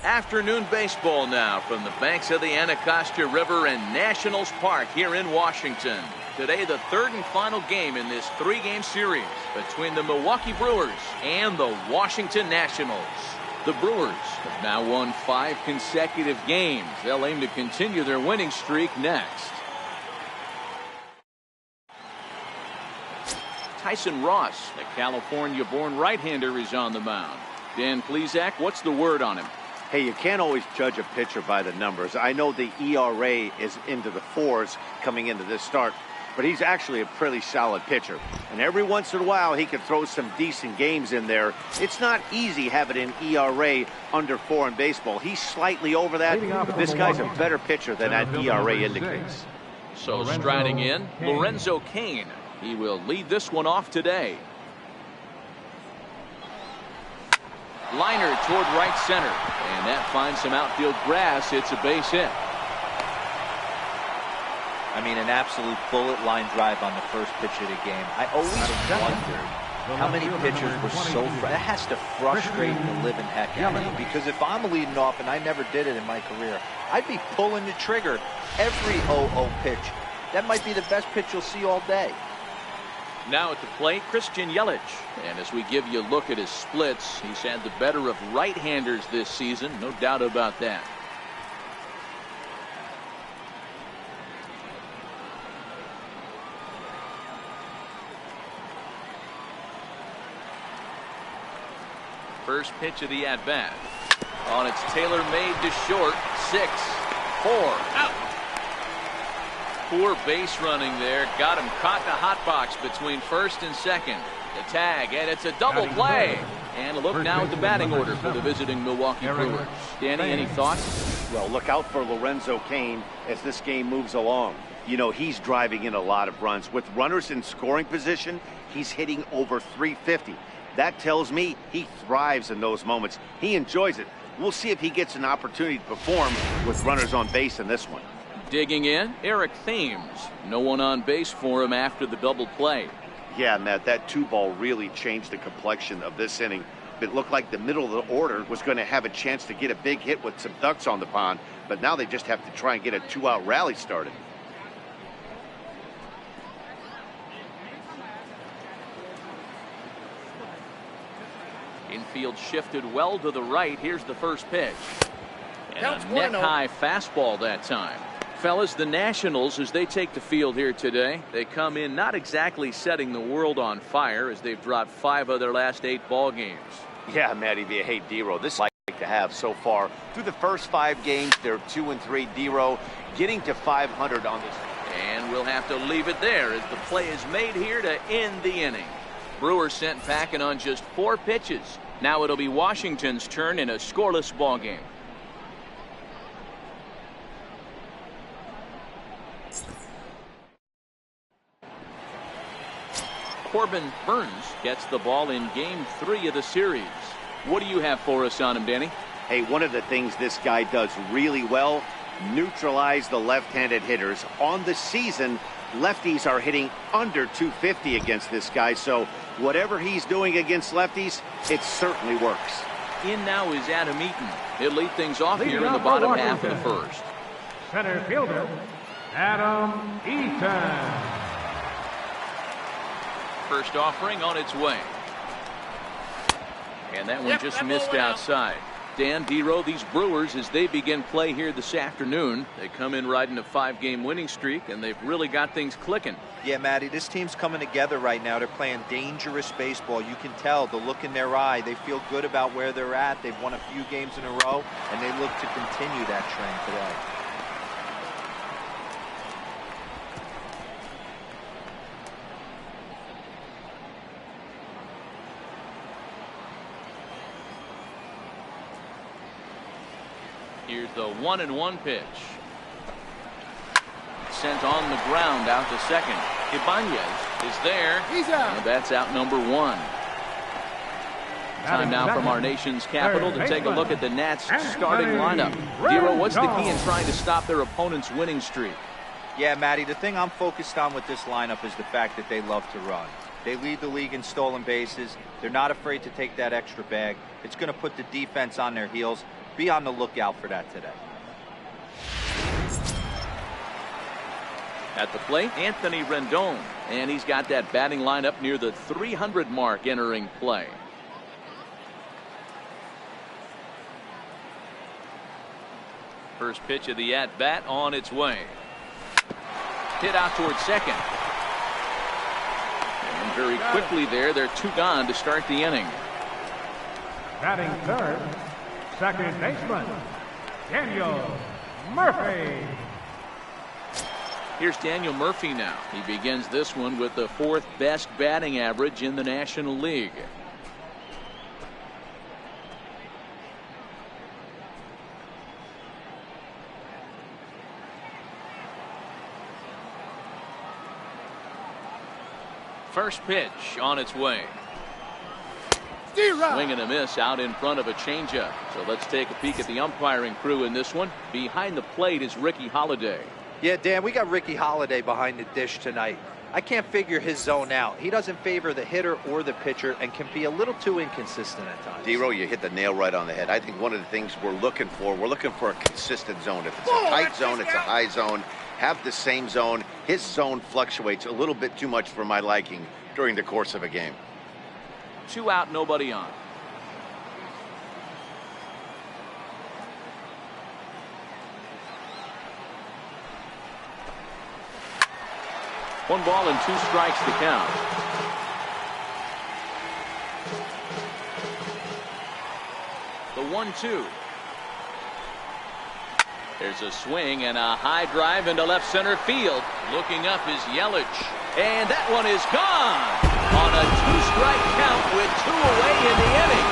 Afternoon baseball now from the banks of the Anacostia River in Nationals Park here in Washington. Today, the third and final game in this three-game series between the Milwaukee Brewers and the Washington Nationals. The Brewers have now won 5 consecutive games. They'll aim to continue their winning streak next. Tyson Ross, the California-born right-hander, is on the mound. Dan Plesac, what's the word on him? Hey, you can't always judge a pitcher by the numbers. I know the ERA is into the 4s coming into this start, but he's actually a pretty solid pitcher. And every once in a while, he can throw some decent games in there. It's not easy having an ERA under 4 in baseball. He's slightly over that, but this guy's a better pitcher than that ERA indicates. So striding in, Lorenzo Cain. He will lead this one off today. Liner toward right center, and that finds some outfield grass. It's a base hit. I mean, an absolute bullet line drive on the first pitch of the game. I always wondered how many pitchers were so that has to frustrate the living heck out of you, because if I'm leading off, and I never did it in my career, I'd be pulling the trigger every 0-0 pitch. That might be the best pitch you'll see all day. Now at the plate, Christian Yelich. And as we give you a look at his splits, he's had the better of right-handers this season, no doubt about that. First pitch of the at-bat. On its tailor-made to short. 6-4 out. Poor base running there. Got him caught in the hot box between first and second. The tag, and it's a double play. And a look now at the batting order for the visiting Milwaukee Brewers. Danny, any thoughts? Well, look out for Lorenzo Cain as this game moves along. You know, he's driving in a lot of runs. With runners in scoring position, he's hitting over 350. That tells me he thrives in those moments. He enjoys it. We'll see if he gets an opportunity to perform with runners on base in this one. Digging in, Eric Thames. No one on base for him after the double play. Yeah, Matt, that 2-ball really changed the complexion of this inning. It looked like the middle of the order was going to have a chance to get a big hit with some ducks on the pond, but now they just have to try and get a 2-out rally started. Infield shifted well to the right. Here's the first pitch. And a neck-high fastball that time. Fellas, the Nationals, as they take the field here today, they come in not exactly setting the world on fire, as they've dropped 5 of their last 8 ball games. Yeah, Matty, if you hate D-Row, this is like to have so far. Through the first 5 games, they're 2-3. D-Row getting to 500 on this. And we'll have to leave it there as the play is made here to end the inning. Brewers sent packing on just 4 pitches. Now it'll be Washington's turn in a scoreless ball game. Corbin Burns gets the ball in game 3 of the series. What do you have for us on him, Danny? Hey, one of the things this guy does really well, neutralize the left-handed hitters. On the season, lefties are hitting under 250 against this guy, so whatever he's doing against lefties, it certainly works. In now is Adam Eaton. He'll lead things off here in the bottom half of the first. Center fielder, Adam Eaton. First offering on its way. And that one just missed outside. Dan, D-Row, these Brewers, as they begin play here this afternoon, they come in riding a 5-game winning streak, and they've really got things clicking. Yeah, Matty, this team's coming together right now. They're playing dangerous baseball. You can tell the look in their eye. They feel good about where they're at. They've won a few games in a row, and they look to continue that trend today. Here's the 1-1 pitch. Sent on the ground out to second. Ibanez is there. He's out. And that's out number 1. Time now from our nation's capital to take a look at the Nats starting lineup. D-Row, what's the key in trying to stop their opponent's winning streak? Yeah, Matty, the thing I'm focused on with this lineup is the fact that they love to run. They lead the league in stolen bases. They're not afraid to take that extra bag. It's going to put the defense on their heels. Be on the lookout for that today. At the plate, Anthony Rendon, and he's got that batting lineup near the 300 mark entering play. First pitch of the at-bat on its way. Hit out towards second. And very quickly there, they're 2 gone to start the inning. Batting third, second baseman, Daniel Murphy. Here's Daniel Murphy now. He begins this one with the 4th best batting average in the National League. First pitch on its way. Swing and a miss out in front of a changeup. So let's take a peek at the umpiring crew in this one. Behind the plate is Ricky Holiday. Yeah, Dan, we got Ricky Holiday behind the dish tonight. I can't figure his zone out. He doesn't favor the hitter or the pitcher and can be a little too inconsistent at times. D-Row, you hit the nail right on the head. I think one of the things we're looking for a consistent zone. If it's a tight zone, it's a high zone. Have the same zone. His zone fluctuates a little bit too much for my liking during the course of a game. 2 out, nobody on. One ball and 2 strikes to count. The 1-2. There's a swing and a high drive into left center field. Looking up is Yelich. And that one is gone on a 2-strike count with 2 away in the inning.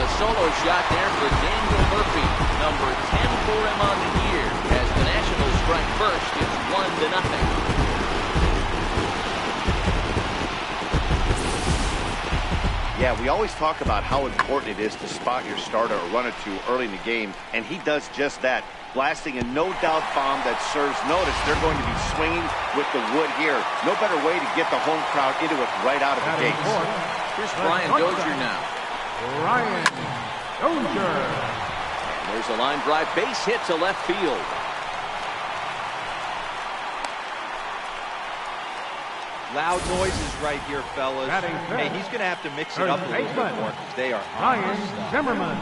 A solo shot there for Daniel Murphy, number 10 for him on the year. As the Nationals strike first, it's 1-0. Yeah, we always talk about how important it is to spot your starter or run it to early in the game, and he does just that, blasting a no-doubt bomb that serves notice. They're going to be swinging with the wood here. No better way to get the home crowd into it right out of the gates. Here's Brian Dozier now. Brian Dozier. There's a line drive base hit to left field. Loud noises right here, fellas. Hey, he's going to have to mix it up a little bit more because they are Ryan Zimmerman.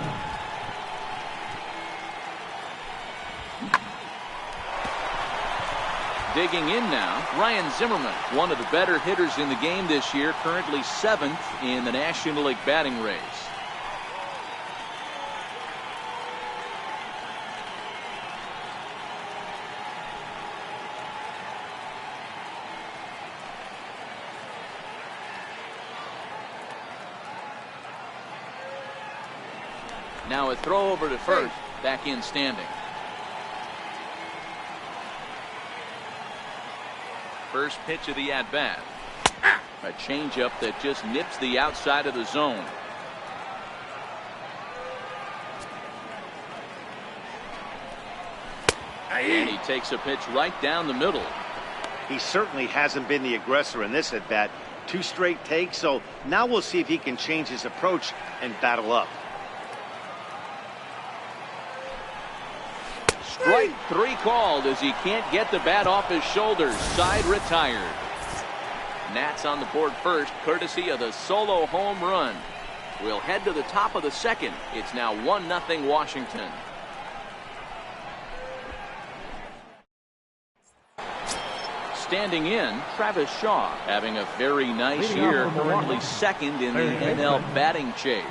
Digging in now, Ryan Zimmerman, one of the better hitters in the game this year, currently 7th in the National League batting race. Now a throw over to first, back in standing. First pitch of the at-bat. A changeup that just nips the outside of the zone. And he takes a pitch right down the middle. He certainly hasn't been the aggressor in this at-bat. 2 straight takes, so now we'll see if he can change his approach and battle up. Strike 3 called as he can't get the bat off his shoulders. Side retired. Nats on the board first, courtesy of the solo home run. We'll head to the top of the second. It's now 1-0 Washington. Standing in, Travis Shaw, having a very nice year, currently 2nd in the NL batting chase.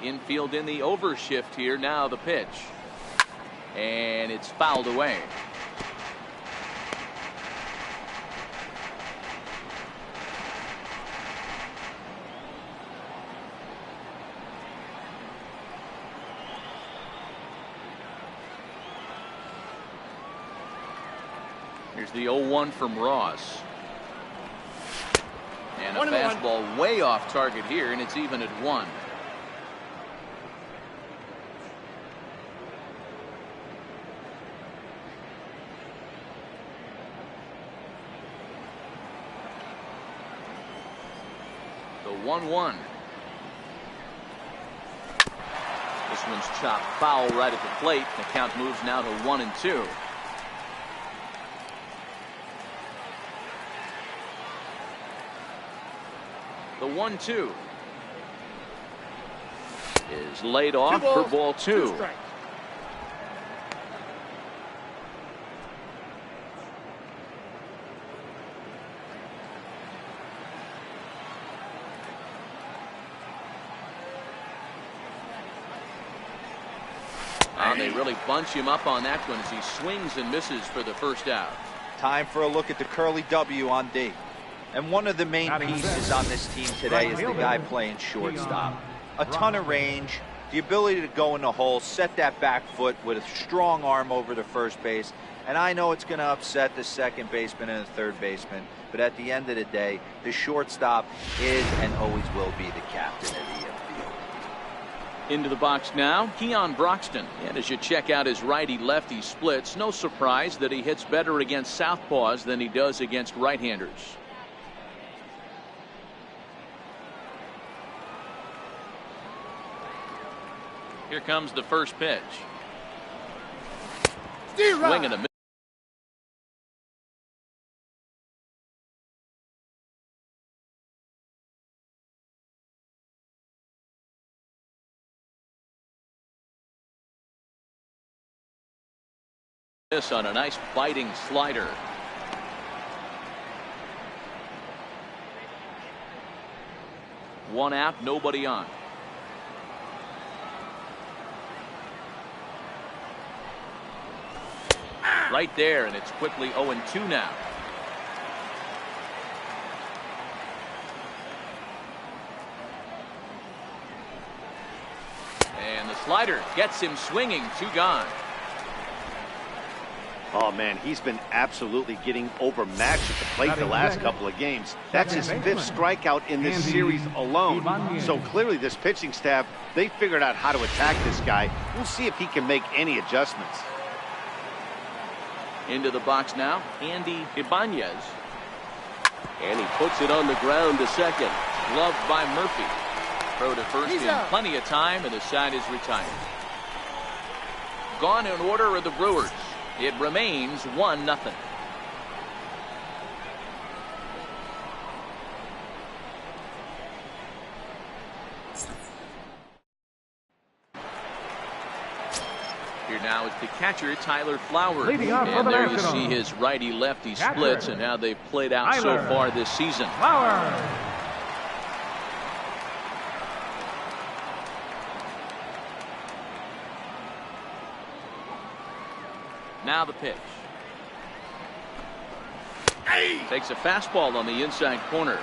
Infield in the overshift here. Now the pitch. And it's fouled away. Here's the 0-1 from Ross. And a fastball way off target here, and it's even at 1. 1-1. This one's chopped foul right at the plate. The count moves now to 1-2. The 1-2 is laid off for ball 2. They really bunch him up on that one as he swings and misses for the first out. Time for a look at the curly W on D. And one of the main pieces on this team today is the guy playing shortstop. A ton of range, the ability to go in the hole, set that back foot with a strong arm over to first base. And I know it's going to upset the second baseman and the third baseman, but at the end of the day, the shortstop is and always will be the captain of the infield. Into the box now, Keon Broxton. And as you check out his righty-lefty splits, no surprise that he hits better against southpaws than he does against right-handers. Here comes the first pitch. Swing and a miss. This on a nice biting slider. One out, nobody on. Right there, and it's quickly 0-2 now. And the slider gets him swinging, 2 gone. Oh, man, he's been absolutely getting overmatched at the plate the last couple of games. That's his 5th strikeout in this series alone. So clearly this pitching staff, they figured out how to attack this guy. We'll see if he can make any adjustments. Into the box now, Andy Ibanez. And he puts it on the ground to second. Gloved by Murphy. Throw to first in plenty of time, and the side is retired. Gone in order are the Brewers. It remains 1-0. Here now is the catcher, Tyler Flowers. And there you see his righty-lefty splits and how they've played out so far this season. Flowers. Now the pitch. Takes a fastball on the inside corner.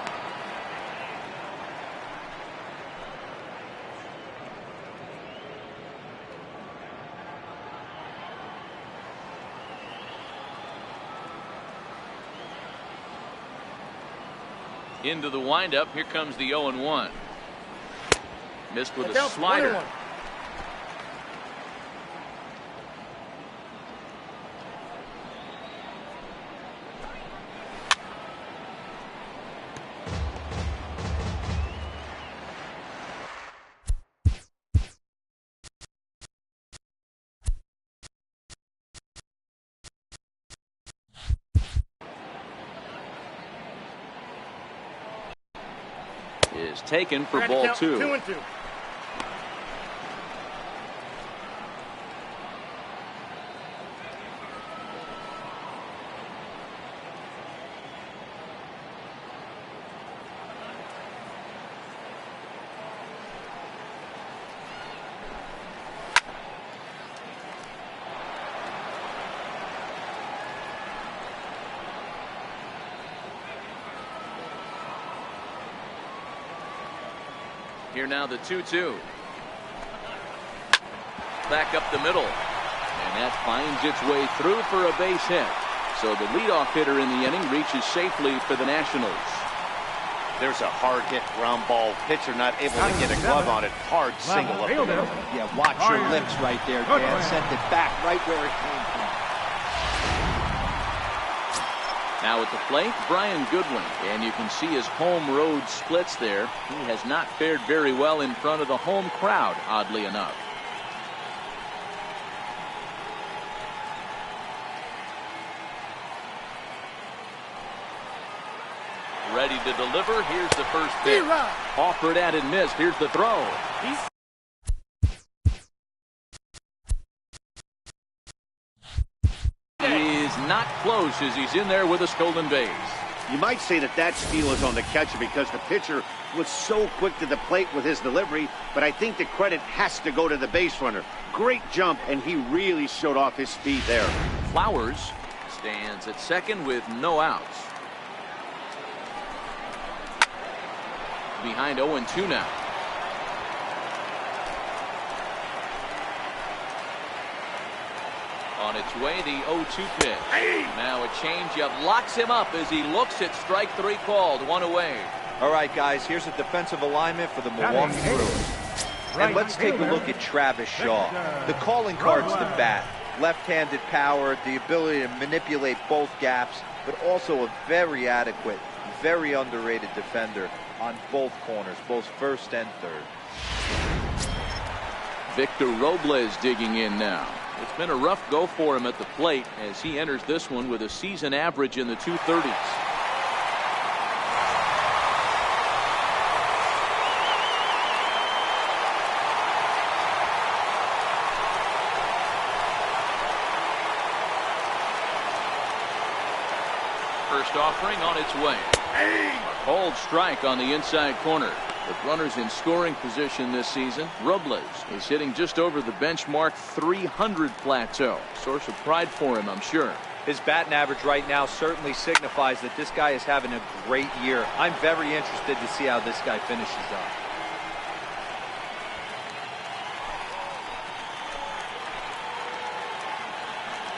Into the windup. Here comes the 0-1. Missed with a slider. Is taken for ball 2. 2-2. Here now the 2-2. Back up the middle. And that finds its way through for a base hit. So the leadoff hitter in the inning reaches safely for the Nationals. There's a hard hit ground ball. Pitcher not able to get a glove on it. Hard single up the middle. Yeah, watch your lips right there, Dan. Sent it back right where it came from. Now at the plate, Brian Goodwin. And you can see his home road splits there. He has not fared very well in front of the home crowd, oddly enough. Ready to deliver. Here's the first pitch. Offered at and missed. Here's the throw. He is not close as he's in there with a stolen base. You might say that that steal is on the catcher because the pitcher was so quick to the plate with his delivery, but I think the credit has to go to the base runner. Great jump, and he really showed off his speed there. Flowers stands at second with no outs. Behind 0-2 now. On its way, the 0-2 pitch. Now a changeup locks him up as he looks at strike three called. One away. All right, guys, here's a defensive alignment for the Milwaukee Brewers. And let's take a look at Travis Shaw. The calling card's the bat. Left-handed power, the ability to manipulate both gaps, but also a very adequate, very underrated defender on both corners, both first and third. Victor Robles digging in now. It's been a rough go for him at the plate as he enters this one with a season average in the 230s. First offering on its way. A cold strike on the inside corner. With runners in scoring position this season, Robles is hitting just over the benchmark 300 plateau. Source of pride for him, I'm sure. His batting average right now certainly signifies that this guy is having a great year. I'm very interested to see how this guy finishes up.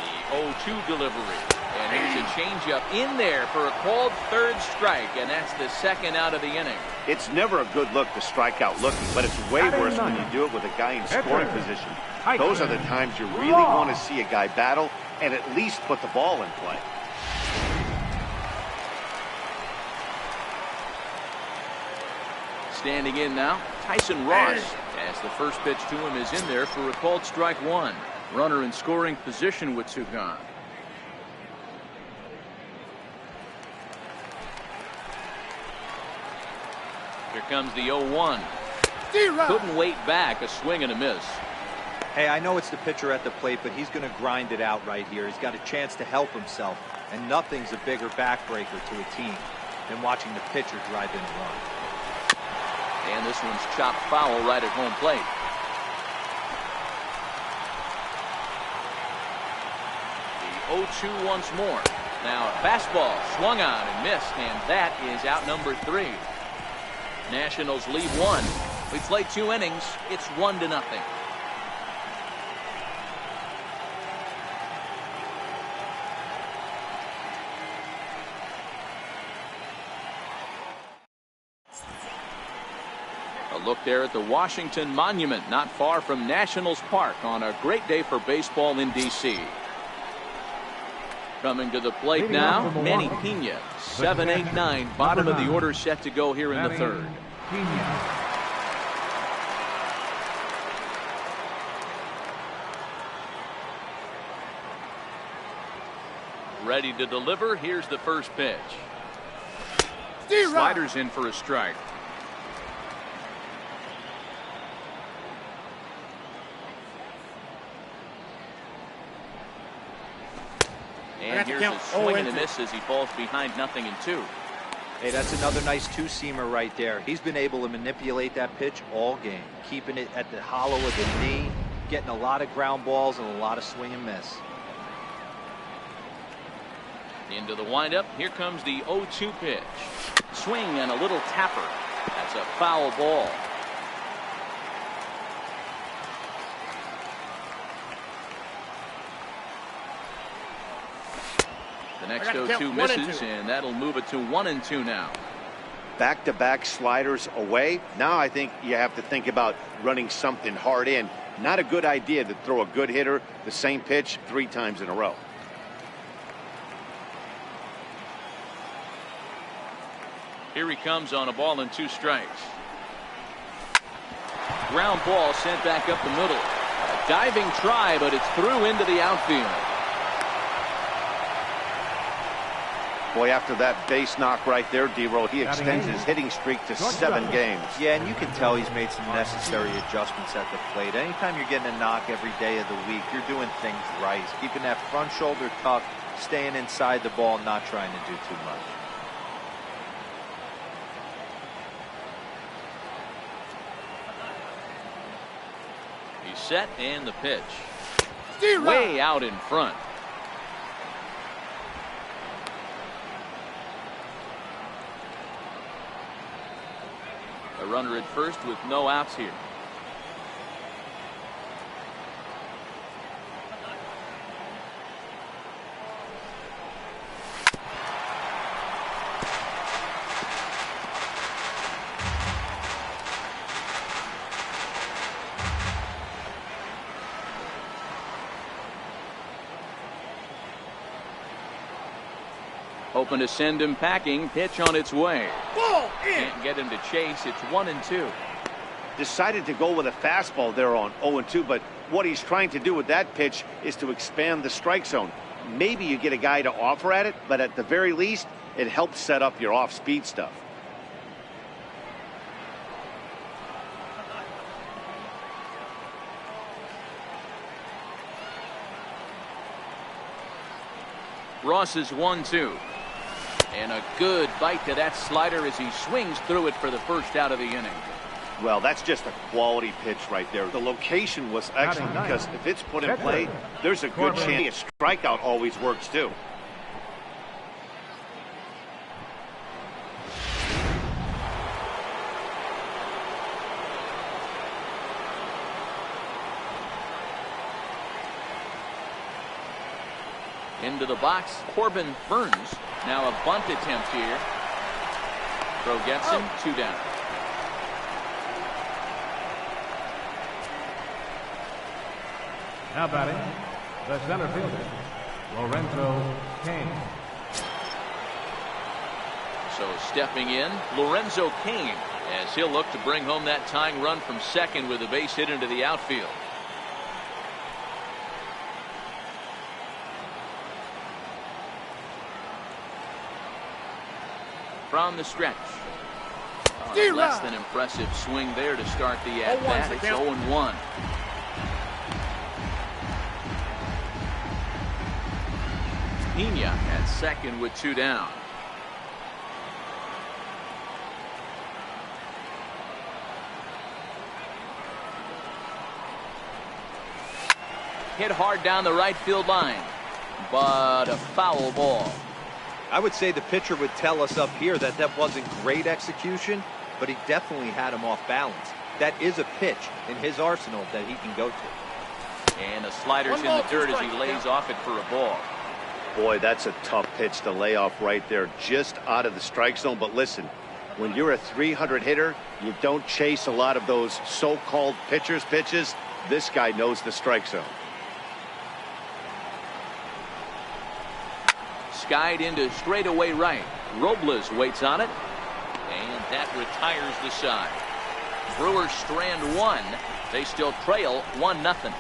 The 0-2 delivery. And here's a changeup in there for a called third strike, and that's the second out of the inning. It's never a good look to strike out looking, but it's way worse when you do it with a guy in scoring position. Those are the times you really want to see a guy battle and at least put the ball in play. Standing in now, Tyson Ross, as the first pitch to him is in there for a called strike one. Runner in scoring position with two gone. Here comes the 0-1. Couldn't wait back. A swing and a miss. Hey, I know it's the pitcher at the plate, but he's going to grind it out right here. He's got a chance to help himself, and nothing's a bigger backbreaker to a team than watching the pitcher drive in a run. And this one's chopped foul right at home plate. The 0-2 once more. Now a fastball swung on and missed, and that is out number 3. Nationals lead one. We played 2 innings. It's 1-0. A look there at the Washington Monument, not far from Nationals Park, on a great day for baseball in D.C. Coming to the plate now, Manny Pena. 7, 8, 9. Bottom of the order set to go here in the third. Ready to deliver. Here's the first pitch. Sliders in for a strike. And here's a swing and a miss as he falls behind 0-2. Hey, that's another nice two-seamer right there. He's been able to manipulate that pitch all game, keeping it at the hollow of the knee, getting a lot of ground balls and a lot of swing and miss. Into the windup. Here comes the 0-2 pitch. Swing and a little tapper. That's a foul ball. The next 0-2 misses, and that'll move it to 1-2 now. Back-to-back sliders away. Now I think you have to think about running something hard in. Not a good idea to throw a good hitter the same pitch 3 times in a row. Here he comes on a ball and 2 strikes. Ground ball sent back up the middle. A diving try, but it's through into the outfield. Boy, after that base knock right there, D-Roll, he extends his hitting streak to 7 games. Yeah, and you can tell he's made some necessary adjustments at the plate. Anytime you're getting a knock every day of the week, you're doing things right. He's keeping that front shoulder tucked, staying inside the ball, not trying to do too much. He's set and the pitch. Way out in front. A runner at first with no outs here. Hoping to send him packing. Pitch on its way. Can't get him to chase. It's 1-2. Decided to go with a fastball there on 0-2, but what he's trying to do with that pitch is to expand the strike zone. Maybe you get a guy to offer at it, but at the very least, it helps set up your off-speed stuff. Ross is 1-2. And a good bite to that slider as he swings through it for the first out of the inning. Well, that's just a quality pitch right there. The location was excellent because if it's put in play, there's a good chance a strikeout always works too. Into the box, Corbin Burns. Now a bunt attempt here. Throw gets him, 2 down. Now batting, the center fielder, Lorenzo Cain. So stepping in, Lorenzo Cain, as he'll look to bring home that tying run from second with a base hit into the outfield. From the stretch. Less than impressive swing there to start the at-bat. It's 0-1. Pena at second with 2 down. Hit hard down the right field line, but a foul ball. I would say the pitcher would tell us up here that that wasn't great execution, but he definitely had him off balance. That is a pitch in his arsenal that he can go to. And the slider's in the dirt as he lays off it for a ball. Boy, that's a tough pitch to lay off right there, just out of the strike zone. But listen, when you're a 300 hitter, you don't chase a lot of those so-called pitcher's pitches. This guy knows the strike zone. Skied into straightaway right. Robles waits on it, and that retires the side. Brewers strand 1. They still trail 1-0.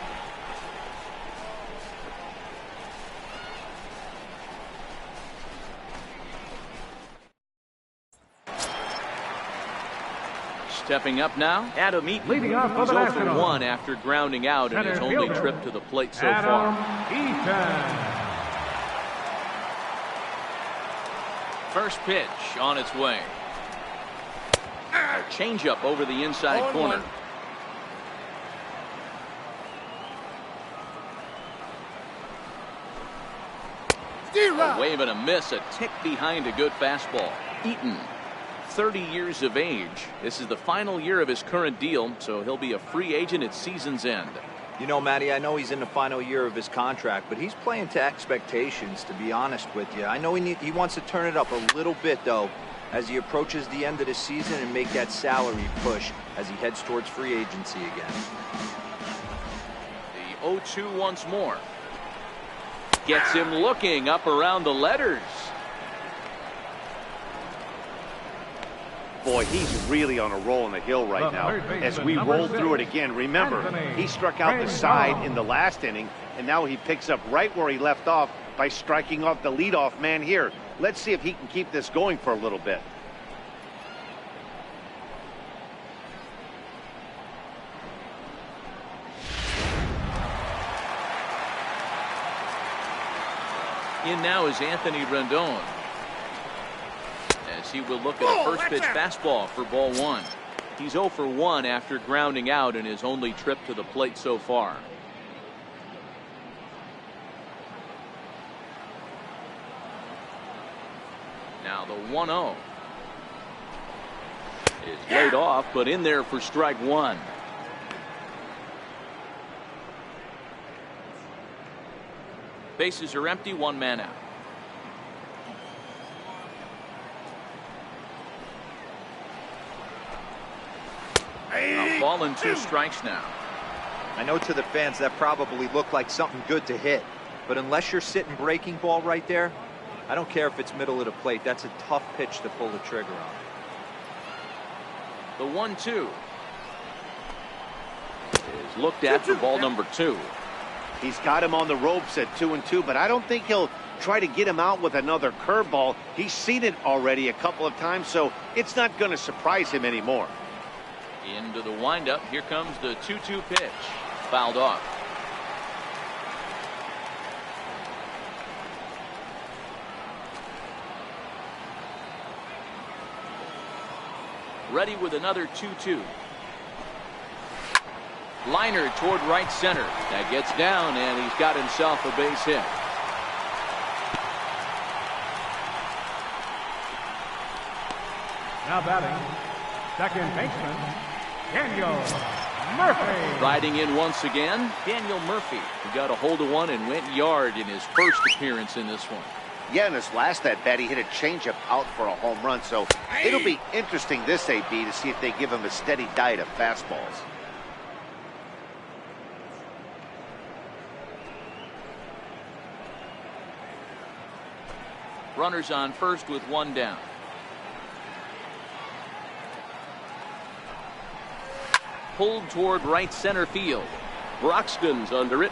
Stepping up now, Adam Eaton. Leading off for the He's 0 for Nationals. 1 after grounding out in his only trip to the plate so Adam far. Eaton. First pitch on its way. A changeup over the inside corner. A wave and a miss, a tick behind a good fastball. Eaton, 30 years of age. This is the final year of his current deal, so he'll be a free agent at season's end. You know, Matty, I know he's in the final year of his contract, but he's playing to expectations, to be honest with you. I know he wants to turn it up a little bit, though, as he approaches the end of the season and make that salary push as he heads towards free agency again. The 0-2 once more. Gets him looking up around the letters. Boy, he's really on a roll in the hill right now. As we roll through it again, remember, he struck out the side in the last inning, and now he picks up right where he left off by striking off the leadoff man here. Let's see if he can keep this going for a little bit. In now is Anthony Rendon, as he will look at a first pitch fastball for ball one. He's 0 for 1 after grounding out in his only trip to the plate so far. Now the 1-0 is laid off, but in there for strike one. Bases are empty, one man out. A ball and 2 strikes now. I know to the fans that probably looked like something good to hit, but unless you're sitting breaking ball right there, I don't care if it's middle of the plate. That's a tough pitch to pull the trigger on. The 1-2 is looked at for ball number 2. He's got him on the ropes at 2-2, but I don't think he'll try to get him out with another curveball. He's seen it already a couple of times, so it's not going to surprise him anymore. Into the windup. Here comes the 2-2 pitch. Fouled off. Ready with another 2-2. Liner toward right center. That gets down, and he's got himself a base hit. Now batting, second baseman, Daniel Murphy. Riding in once again, Daniel Murphy. He got a hold of one and went yard in his first appearance in this one. Yeah, in his last at bat, he hit a changeup out for a home run, so it'll be interesting this AB to see if they give him a steady diet of fastballs. Runners on first with one down. Pulled toward right center field. Broxton's under it.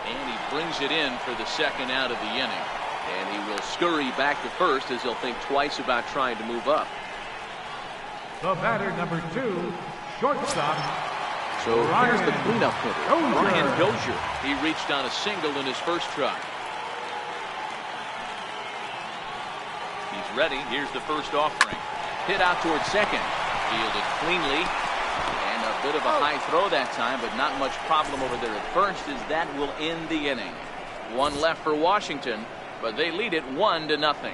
And he brings it in for the second out of the inning. And he will scurry back to first as he'll think twice about trying to move up. The batter, number 2, shortstop. So here's the cleanup hitter, Brian Dozier. He reached on a single in his first try. He's ready. Here's the first offering. Hit out toward second. Fielded cleanly. And a bit of a high throw that time, but not much problem over there at first, as that will end the inning. One left for Washington, but they lead it 1-0.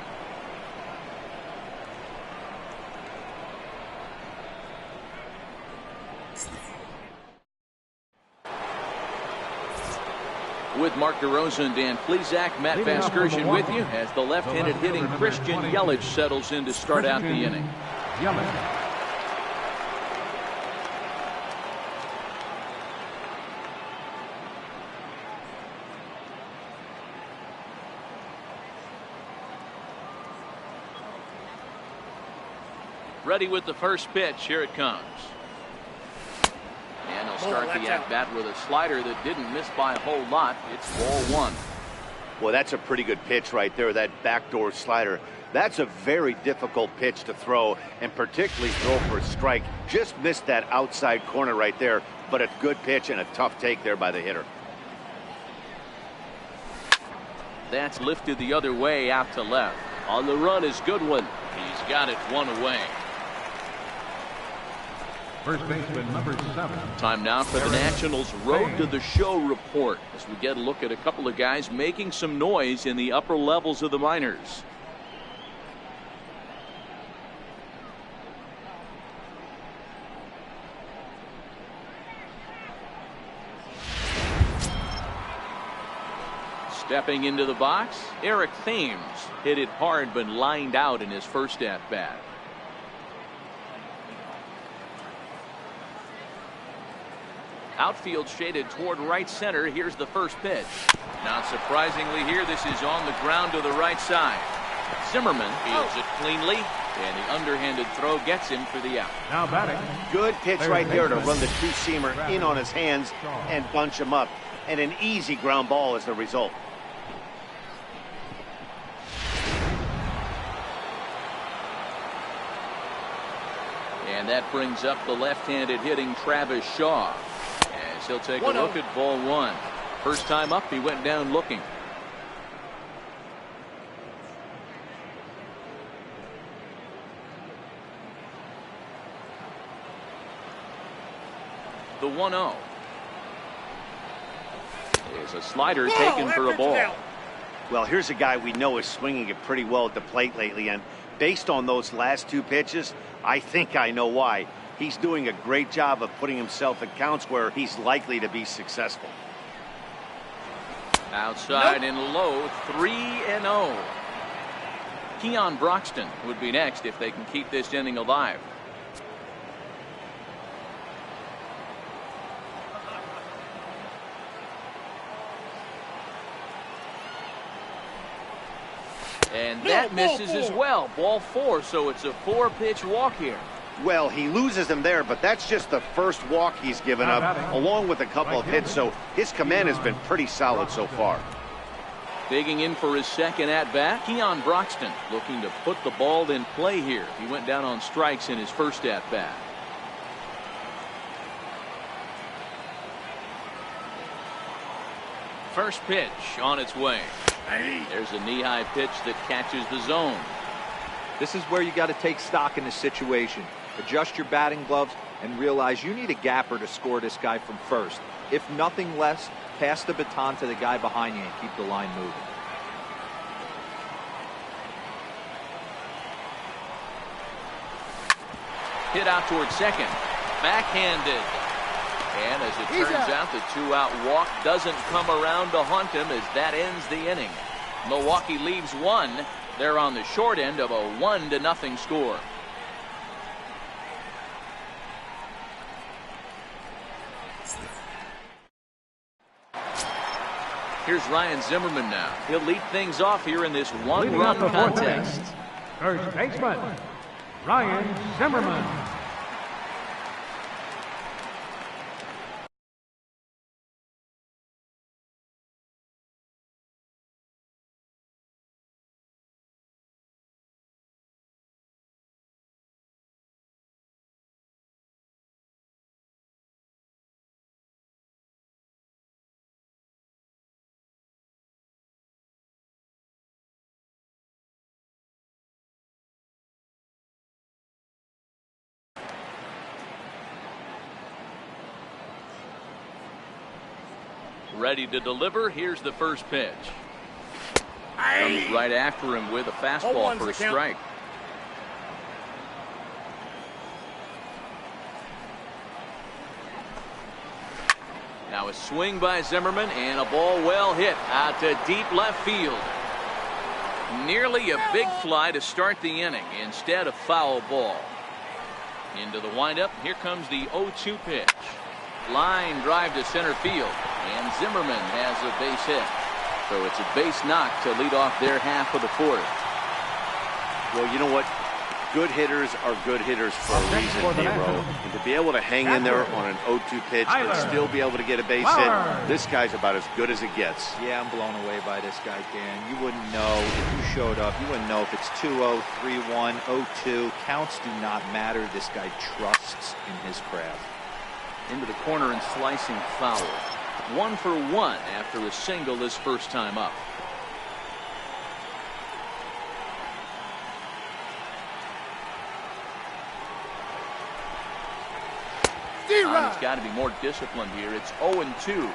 With Mark DeRosa and Dan Plesac, Matt Vasgersian with you as the left-handed hitting Christian Yelich settles in to start out the inning. Ready with the first pitch. Here it comes. And he'll start the at-bat with a slider that didn't miss by a whole lot. It's ball one. Well, that's a pretty good pitch right there, that backdoor slider. That's a very difficult pitch to throw, and particularly throw for a strike. Just missed that outside corner right there, but a good pitch and a tough take there by the hitter. That's lifted the other way out to left. On the run is Goodwin. He's got it one away. First baseman, number 7. Time now for the Nationals Road to the Show report as we get a look at a couple of guys making some noise in the upper levels of the minors. Stepping into the box, Eric Thames hit it hard but lined out in his first at-bat. Outfield shaded toward right center. Here's the first pitch. Not surprisingly here, this is on the ground to the right side. Zimmerman fields it cleanly, and the underhanded throw gets him for the out. Now batting. Good pitch right there to run the two-seamer in on his hands and bunch him up. And an easy ground ball as the result. And that brings up the left-handed hitting Travis Shaw, as he'll take a look at ball one. First time up, he went down looking. The 1-0 is a slider taken for a ball. Well, here's a guy we know is swinging it pretty well at the plate lately, and based on those last two pitches, I think I know why. He's doing a great job of putting himself in counts where he's likely to be successful. Outside and low, 3-0. Keon Broxton would be next if they can keep this inning alive. And that misses as well. Ball four, so it's a 4-pitch walk here. Well, he loses him there, but that's just the first walk he's given up, along with a couple of hits, so his command has been pretty solid so far. Digging in for his second at-bat, Keon Broxton looking to put the ball in play here. He went down on strikes in his first at-bat. First pitch on its way. There's a knee-high pitch that catches the zone. This is where you got to take stock in the situation. Adjust your batting gloves and realize you need a gapper to score this guy from first. If nothing less, pass the baton to the guy behind you and keep the line moving. Hit out towards second. Backhanded. And as it turns out, the two-out walk doesn't come around to haunt him as that ends the inning. Milwaukee leaves one. They're on the short end of a 1-0 score. Here's Ryan Zimmerman now. He'll lead things off here in this one-run contest. First baseman, Ryan Zimmerman. Ready to deliver. Here's the first pitch. Comes right after him with a fastball for a strike. Now a swing by Zimmerman and a ball well hit out to deep left field. Nearly a big fly to start the inning instead of foul ball. Into the windup. Here comes the 0-2 pitch. Line drive to center field, and Zimmerman has a base hit. So it's a base knock to lead off their half of the fourth. Well, you know what? Good hitters are good hitters for a reason, Nero. And to be able to hang in there on an 0-2 pitch and still be able to get a base hit, this guy's about as good as it gets. Yeah, I'm blown away by this guy, Dan. You wouldn't know if you showed up. You wouldn't know if it's 2-0, 3-1, 0-2. Counts do not matter. This guy trusts in his craft. Into the corner and slicing foul. 1 for 1 after a single his first time up. He's got to be more disciplined here. It's 0-2.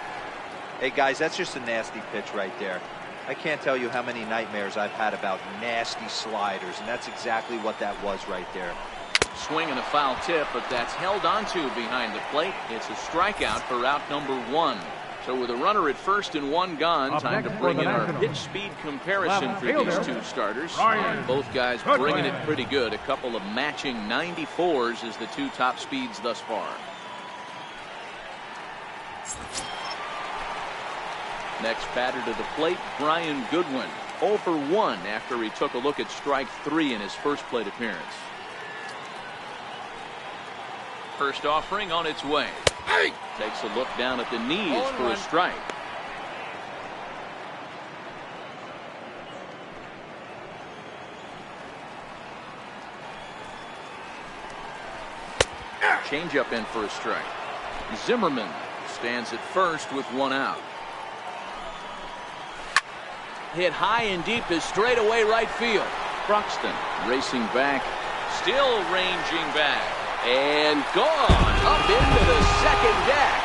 Hey guys, that's just a nasty pitch right there. I can't tell you how many nightmares I've had about nasty sliders, and that's exactly what that was right there. Swing and a foul tip, but that's held onto behind the plate. It's a strikeout for out number 1. So with a runner at first and one gone, time to bring in our pitch speed comparison for these two starters. Both guys bringing it pretty good. A couple of matching 94s as the two top speeds thus far. Next batter to the plate, Brian Goodwin. 0 for 1 after he took a look at strike 3 in his first plate appearance. First offering on its way. Takes a look down at the knees for a strike. Changeup in for a strike. Zimmerman stands at first with 1 out. Hit high and deep is straightaway right field. Broxton racing back, still ranging back, and gone up into the second deck.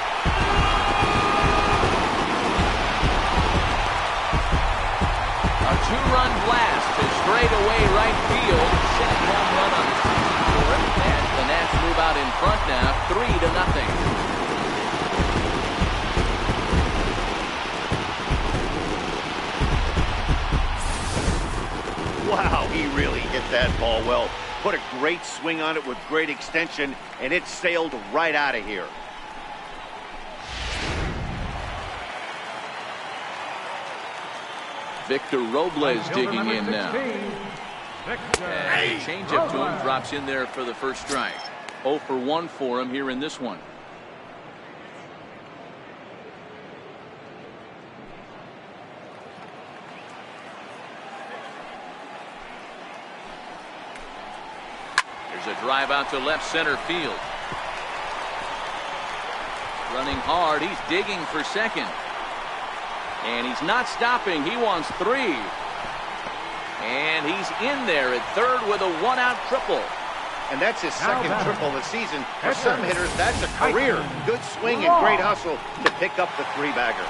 A 2-run blast to straightaway right field. Second home run on the season for him. And the Nats move out in front now, 3-0. Wow, he really hit that ball well. Put a great swing on it with great extension, and it sailed right out of here. Victor Robles digging in now. And the changeup to him drops in there for the first strike. 0 for 1 for him here in this one. There's a drive out to left center field. Running hard, he's digging for second. And he's not stopping. He wants 3. And he's in there at third with a 1-out triple. And that's his second triple of the season. For some hitters, that's a career. Good swing and great hustle to pick up the 3-bagger.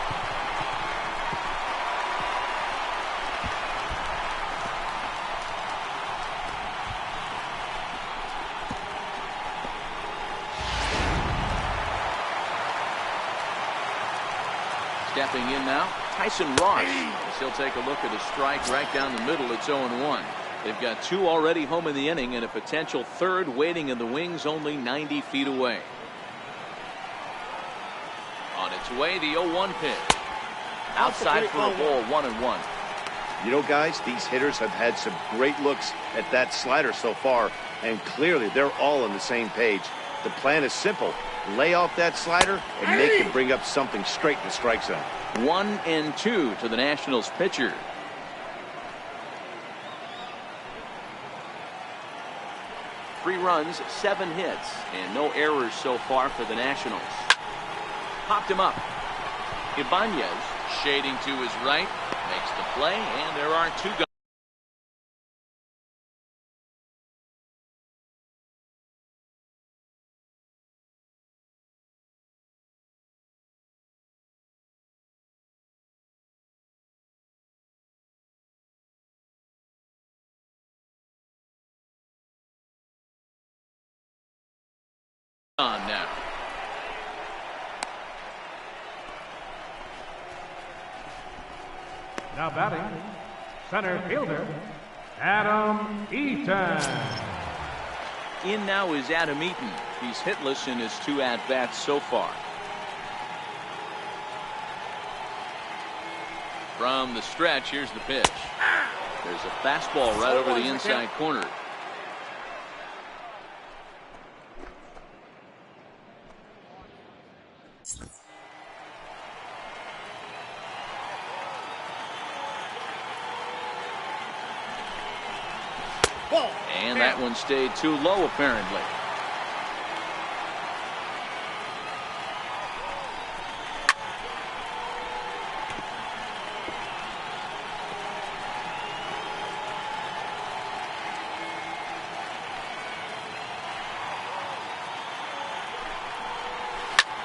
Stepping in now, Tyson Ross. He'll take a look at a strike right down the middle. It's 0-1. They've got 2 already home in the inning and a potential 3rd waiting in the wings only 90 feet away. On its way, the 0-1 pitch. Outside for a ball, 1-1. You know, guys, these hitters have had some great looks at that slider so far, and clearly they're all on the same page. The plan is simple. Lay off that slider and make him bring up something straight in the strike zone. 1-2 to the Nationals pitcher. Three runs, 7 hits, and no errors so far for the Nationals. Popped him up. Ibanez shading to his right, makes the play, and there are 2 guys. On now. Now batting, center fielder, Adam Eaton. In now is Adam Eaton. He's hitless in his 2 at-bats so far. From the stretch, here's the pitch. There's a fastball right over the inside corner. And that one stayed too low, apparently.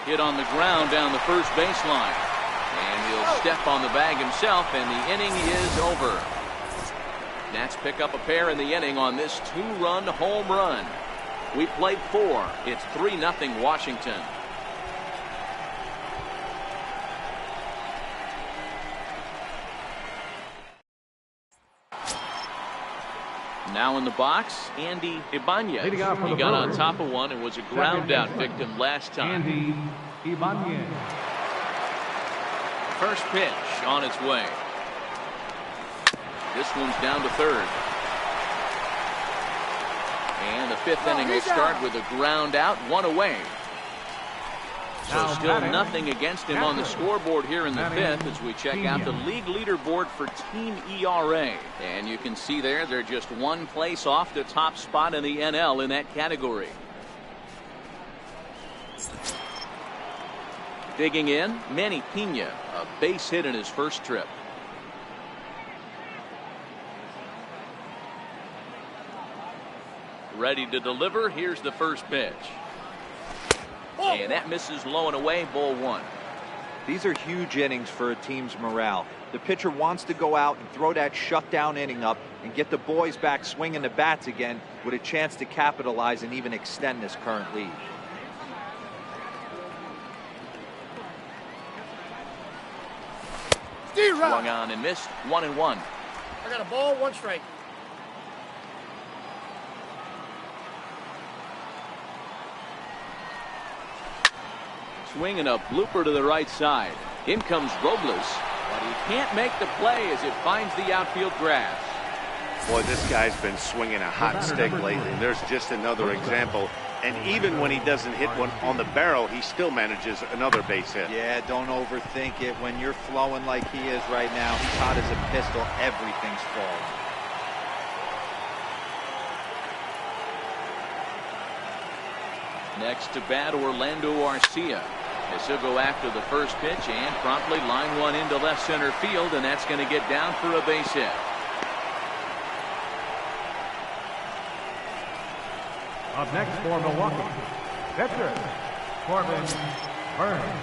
Hit on the ground down the first baseline. And he'll step on the bag himself, and the inning is over. Nats pick up a pair in the inning on this 2-run home run. We played 4. It's 3-0 Washington. Now in the box, Andy Ibanez. He got on top of one and was a ground out victim last time. Andy Ibanez. First pitch on its way. This one's down to third. And the fifth inning will start with a ground out, one away. So still nothing against him on the scoreboard here in the fifth as we check out the league leaderboard for team ERA. And you can see there they're just one place off the top spot in the NL in that category. Digging in, Manny Pena, a base hit in his first trip. Ready to deliver. Here's the first pitch. And that misses low and away, ball one. These are huge innings for a team's morale. The pitcher wants to go out and throw that shutdown inning up and get the boys back swinging the bats again with a chance to capitalize and even extend this current lead. Swung on and missed, 1-1. I got a ball, one strike. Swing and a blooper to the right side. In comes Robles, but he can't make the play as it finds the outfield grass. Boy, this guy's been swinging a hot stick lately. There's just another example. And even when he doesn't hit one on the barrel, he still manages another base hit. Yeah, don't overthink it. When you're flowing like he is right now, he's hot as a pistol. Everything's falling. Next to bat, Orlando Arcia. As he'll go after the first pitch and promptly line one into left center field, and that's going to get down for a base hit. Up next for Milwaukee, pitcher Corbin Burns.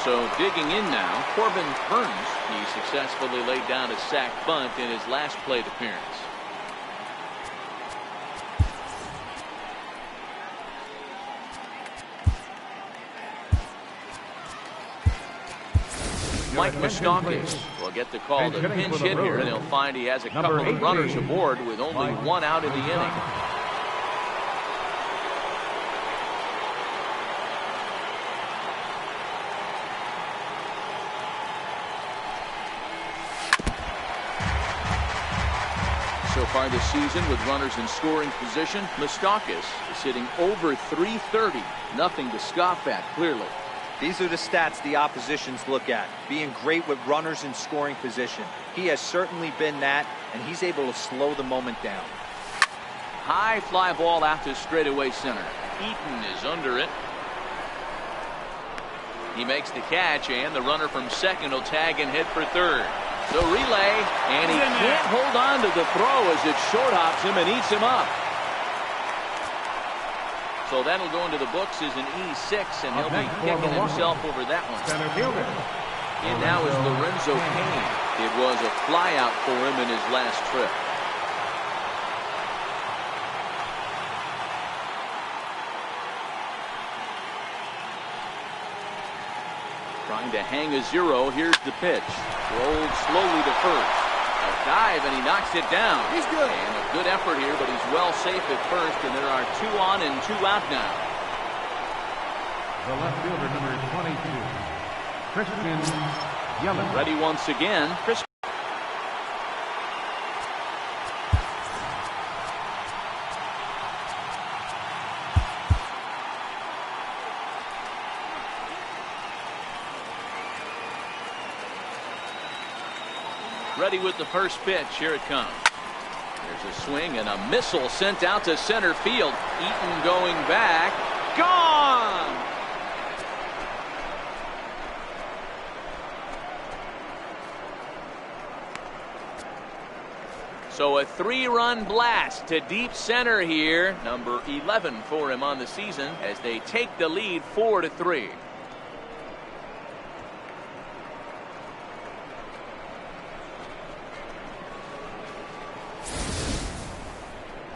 So digging in now, Corbin Burns. He successfully laid down a sac bunt in his last plate appearance. Mike Moustakas will get the call to pinch hit here, and he'll find he has a couple of runners aboard with only one out in the inning. So far this season with runners in scoring position, Moustakas is hitting over .330. Nothing to scoff at, clearly. These are the stats the oppositions look at. Being great with runners in scoring position. He has certainly been that, and he's able to slow the moment down. High fly ball out to straightaway center. Eaton is under it. He makes the catch, and the runner from second will tag and hit for third. The relay, and he can't hold on to the throw as it short hops him and eats him up. So that'll go into the books as an E6, and he'll be kicking himself over that one. And now is Lorenzo Cain. It was a flyout for him in his last trip. Trying to hang a zero. Here's the pitch. Rolled slowly to first. A dive, and he knocks it down. He's good. And a good effort here, but he's well safe at first, and there are 2 on and 2 out now. The left fielder, number 22, Christian Yelich. Ready once again. Chris. Ready with the first pitch. Here it comes. There's a swing and a missile sent out to center field. Eaton going back. Gone! So a 3-run blast to deep center here. Number 11 for him on the season as they take the lead 4-3.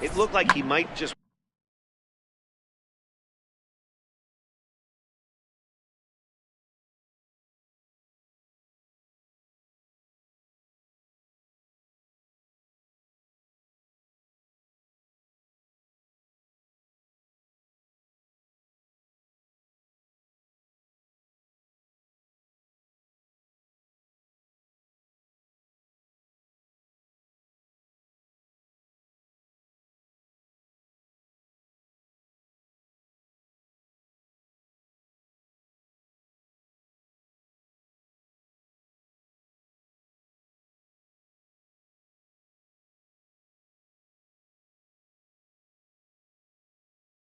It looked like he might just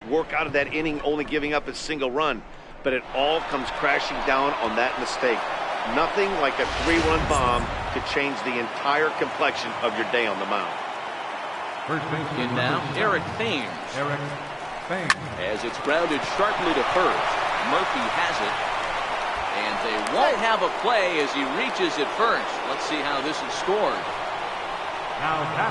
work out of that inning only giving up a single run, but it all comes crashing down on that mistake. Nothing like a 3-run bomb to change the entire complexion of your day on the mound. In now, Eric Thames. Eric Thames. As it's grounded sharply to first. Murphy has it. And they won't have a play as he reaches at first. Let's see how this is scored.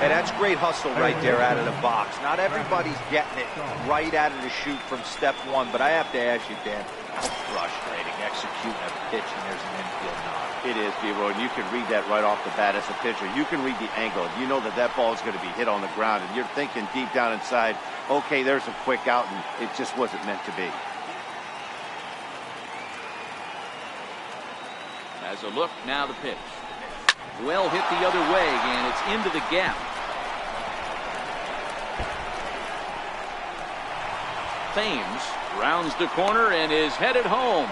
Hey, that's great hustle right there out of the box. Not everybody's getting it right out of the chute from step one, but I have to ask you, Dan, how frustrating executing a pitch and there's an infield nod. It is, D-Roy, and you can read that right off the bat as a pitcher. You can read the angle. You know that that ball is going to be hit on the ground, and you're thinking deep down inside, okay, there's a quick out, and it just wasn't meant to be. As a look, now the pitch. Well hit the other way, and it's into the gap. Thames rounds the corner and is headed home.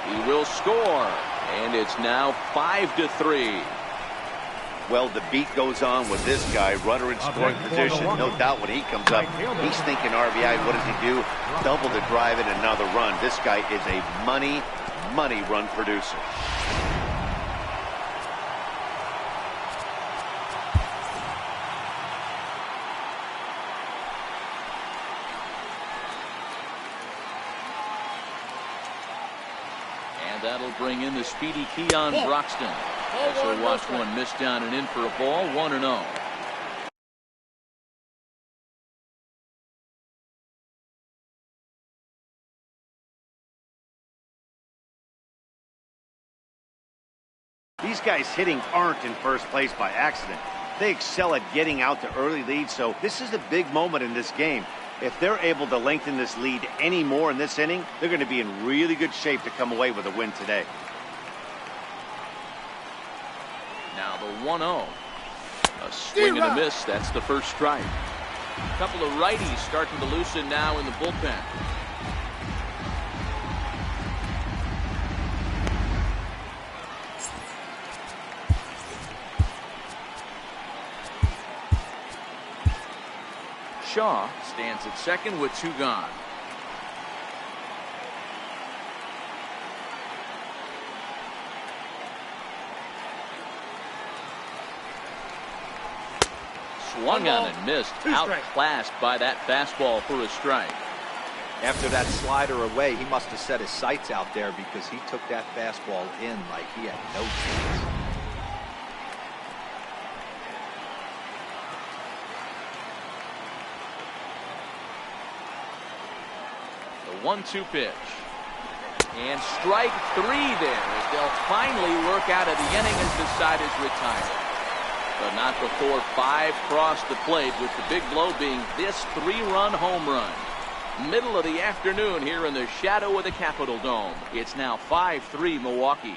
He will score, and it's now 5-3. Well, the beat goes on with this guy, runner in scoring position. No doubt when he comes up, he's thinking RBI. What does he do? Double to drive in another run. This guy is a money run producer. That'll bring in the speedy Keon Broxton. As he'll watch one miss down and in for a ball, 1-0. These guys hitting aren't in first place by accident. They excel at getting out to early leads, so this is a big moment in this game. If they're able to lengthen this lead any more in this inning, they're going to be in really good shape to come away with a win today. Now the 1-0. A swing and a miss. That's the first strike. A couple of righties starting to loosen now in the bullpen. Shaw stands at second with 2 gone. Swung on and missed. Outclassed by that fastball for a strike. After that slider away, he must have set his sights out there because he took that fastball in like he had no chance. The 1-2 pitch. And strike 3 there as they'll finally work out of the inning as the side is retired. But not before 5 crossed the plate, with the big blow being this 3-run home run. Middle of the afternoon here in the shadow of the Capitol Dome. It's now 5-3 Milwaukee.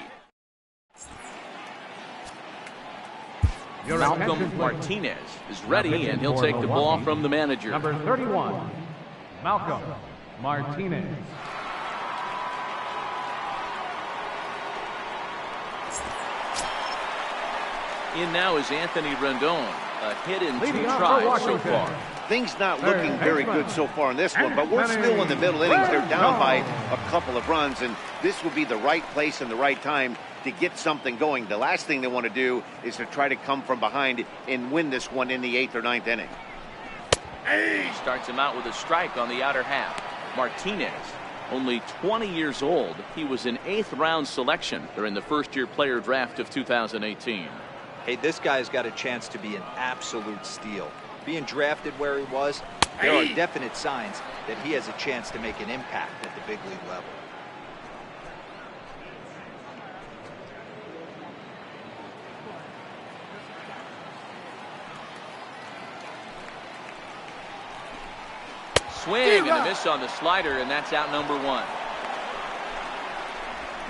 Malcolm Martinez is ready, and he'll take the ball from the manager. Number 31, Malcolm Martinez. In now is Anthony Rendon. A hit in 2 tries so far. Things not looking very good so far in this one, but we're still in the middle innings. They're down by a couple of runs, and this will be the right place and the right time to get something going. The last thing they want to do is to try to come from behind and win this one in the 8th or 9th inning. He starts him out with a strike on the outer half. Martinez, only 20 years old. He was an 8th round selection during the first-year player draft of 2018. Hey, this guy's got a chance to be an absolute steal. Being drafted where he was, there are definite signs that he has a chance to make an impact at the big league level. Swing and a miss on the slider, and that's out number 1.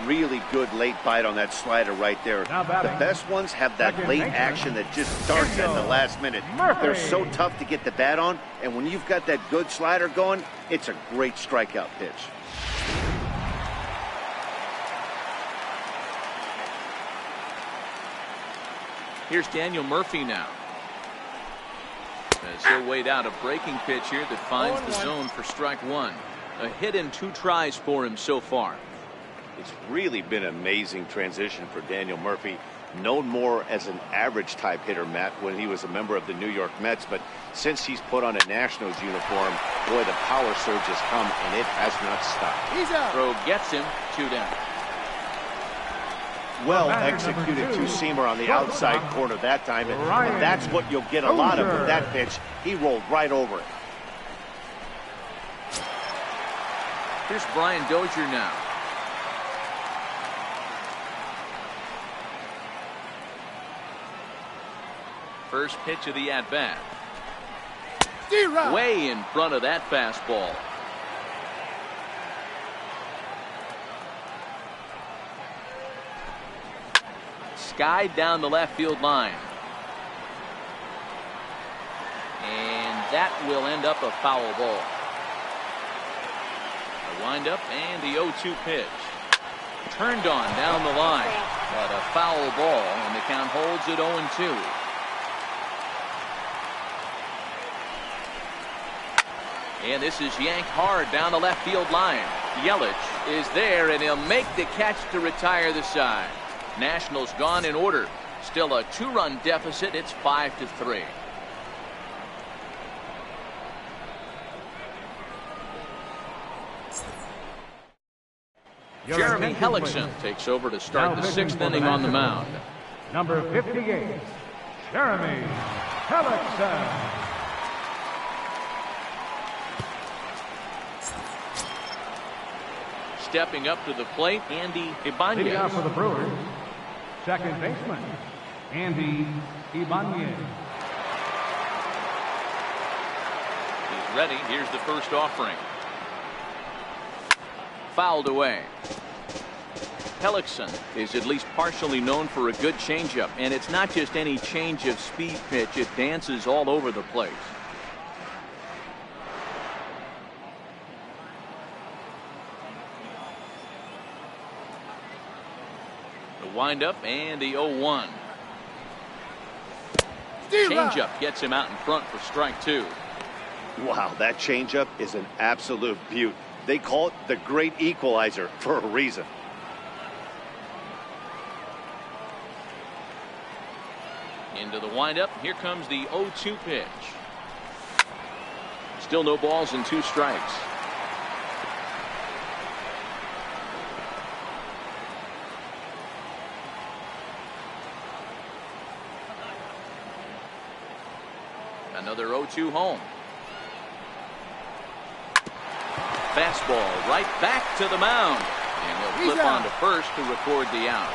Really good late bite on that slider right there. The best ones have that late action that just starts at the last minute. They're so tough to get the bat on, and when you've got that good slider going, it's a great strikeout pitch. Here's Daniel Murphy now. As he'll wait out a breaking pitch here that finds the zone for strike one. A hit in 2 tries for him so far. It's really been an amazing transition for Daniel Murphy. Known more as an average type hitter, Matt, when he was a member of the New York Mets. But since he's put on a Nationals uniform, boy, the power surge has come, and it has not stopped. He's out. Throw gets him. 2 down. Well executed two-seamer on the outside corner that time, and that's what you'll get a lot of with that pitch. He rolled right over it. Here's Brian Dozier now. First pitch of the at-bat. Way in front of that fastball. Skied down the left field line. And that will end up a foul ball. The windup and the 0-2 pitch. Turned on down the line. But a foul ball, and the count holds at 0-2. And this is yanked hard down the left field line. Yelich is there, and he'll make the catch to retire the side. Nationals gone in order. Still a 2-run deficit. It's 5-3. Jeremy Hellickson takes over to start the 6th inning on the mound. Number 58, Jeremy Hellickson. Stepping up to the plate, Andy Ibanez. Leading off for the Brewers, second baseman, Andy Ibanez. He's ready. Here's the first offering. Fouled away. Hellickson is at least partially known for a good changeup, and it's not just any change of speed pitch. It dances all over the place. Windup and the 0-1. Changeup gets him out in front for strike 2. Wow, that changeup is an absolute beaut. They call it the great equalizer for a reason. Into the windup. Here comes the 0-2 pitch. Still no balls and 2 strikes. Another 0-2 home. Fastball right back to the mound. And he'll flip on to first to record the out.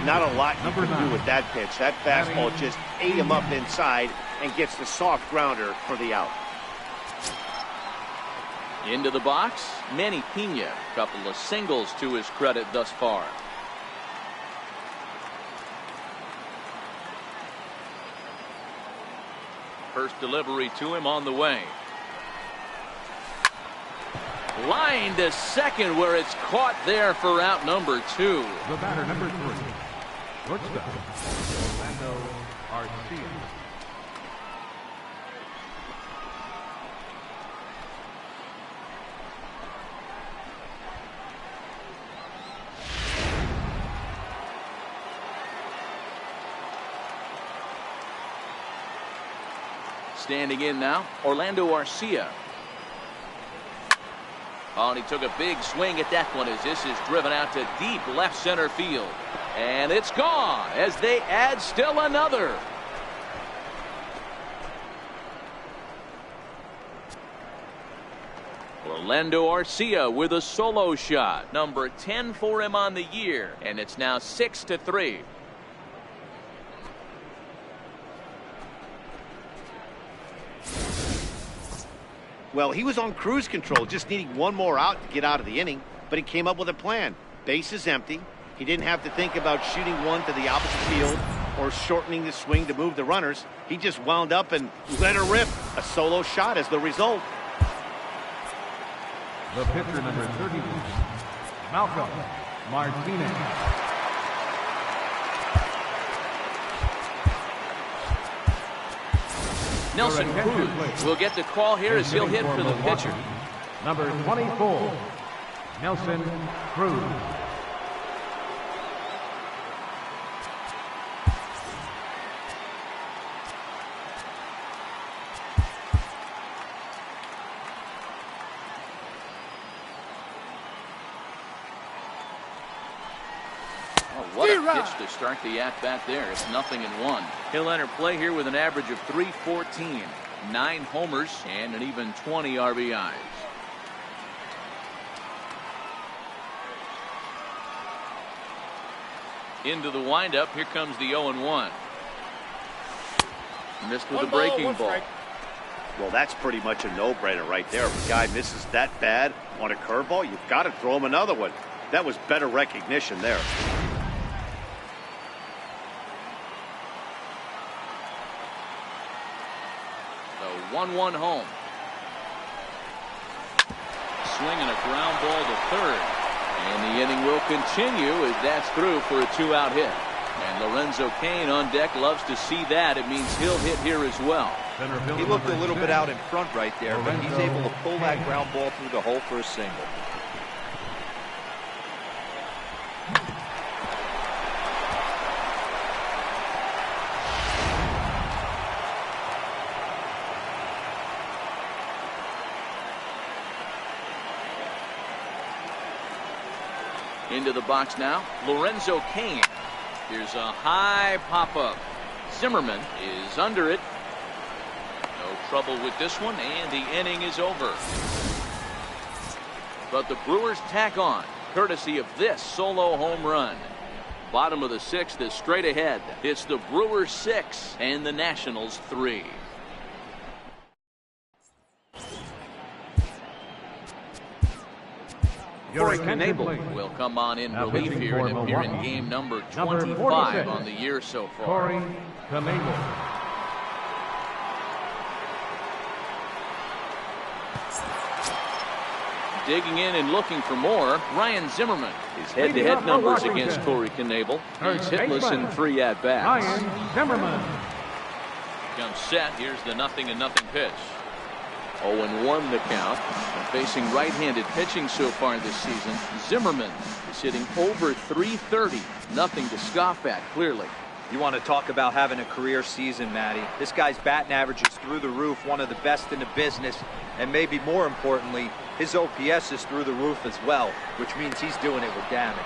Not a lot you can do with that pitch. That fastball just ate him up inside and gets the soft grounder for the out. Into the box, Manny Pena. Couple of singles to his credit thus far. First delivery to him on the way. Line to second where it's caught there for out number 2. The batter, number 3, shortstop, Orlando Arcia. Standing in now, Orlando Arcia. Oh, and he took a big swing at that one as this is driven out to deep left center field. And it's gone as they add still another. Orlando Arcia with a solo shot. Number 10 for him on the year. And it's now 6-3. Well, he was on cruise control, just needing one more out to get out of the inning, but he came up with a plan. Base is empty. He didn't have to think about shooting one to the opposite field or shortening the swing to move the runners. He just wound up and let her rip. A solo shot as the result. The pitcher, number 31, Malcolm Martinez. Nelson Cruz will get the call here as he'll hit for the pitcher. Number 24, Nelson Cruz. What a pitch to start the at-bat there. It's 0-1. He'll enter play here with an average of .314, 9 homers, and an even 20 RBIs. Into the windup. Here comes the 0-1. Missed with a breaking ball. Well, that's pretty much a no-brainer right there. If a guy misses that bad on a curveball, you've got to throw him another one. That was better recognition there. The 1-1 home. Swinging a ground ball to third. And the inning will continue as that's through for a 2-out hit. And Lorenzo Cain on deck loves to see that. It means he'll hit here as well. He looked a little bit out in front right there, but he's able to pull that ground ball through the hole for a single. Into the box now, Lorenzo Cain. Here's a high pop-up. Zimmerman is under it. No trouble with this one, and the inning is over. But the Brewers tack on, courtesy of this solo home run. Bottom of the 6th is straight ahead. It's the Brewers 6 and the Nationals 3. Corey Knebel will come on in relief here and appear in game number 25 on the year so far. Corey Knebel. Digging in and looking for more, Ryan Zimmerman. His head-to-head numbers against Corey Knebel. He's hitless in 3 at-bats. Ryan Zimmerman. Comes set. Here's the 0-0 pitch. 0-1 the count. And facing right-handed pitching so far this season, Zimmerman is hitting over .330. Nothing to scoff at, clearly. You want to talk about having a career season, Matty. This guy's batting average is through the roof, one of the best in the business, and maybe more importantly, his OPS is through the roof as well, which means he's doing it with damage.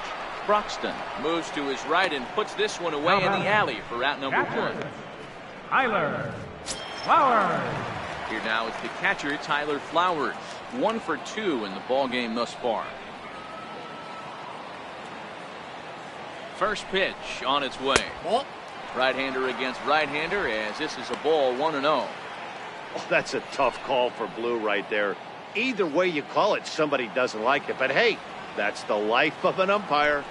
Broxton moves to his right and puts this one away in the alley for out number 1. Tyler Flowers. Here now it's the catcher, Tyler Flowers. 1 for 2 in the ball game thus far. First pitch on its way. Ball. Right-hander against right-hander as this is a ball, 1-0. Oh, that's a tough call for Blue right there. Either way you call it, somebody doesn't like it. But hey, that's the life of an umpire.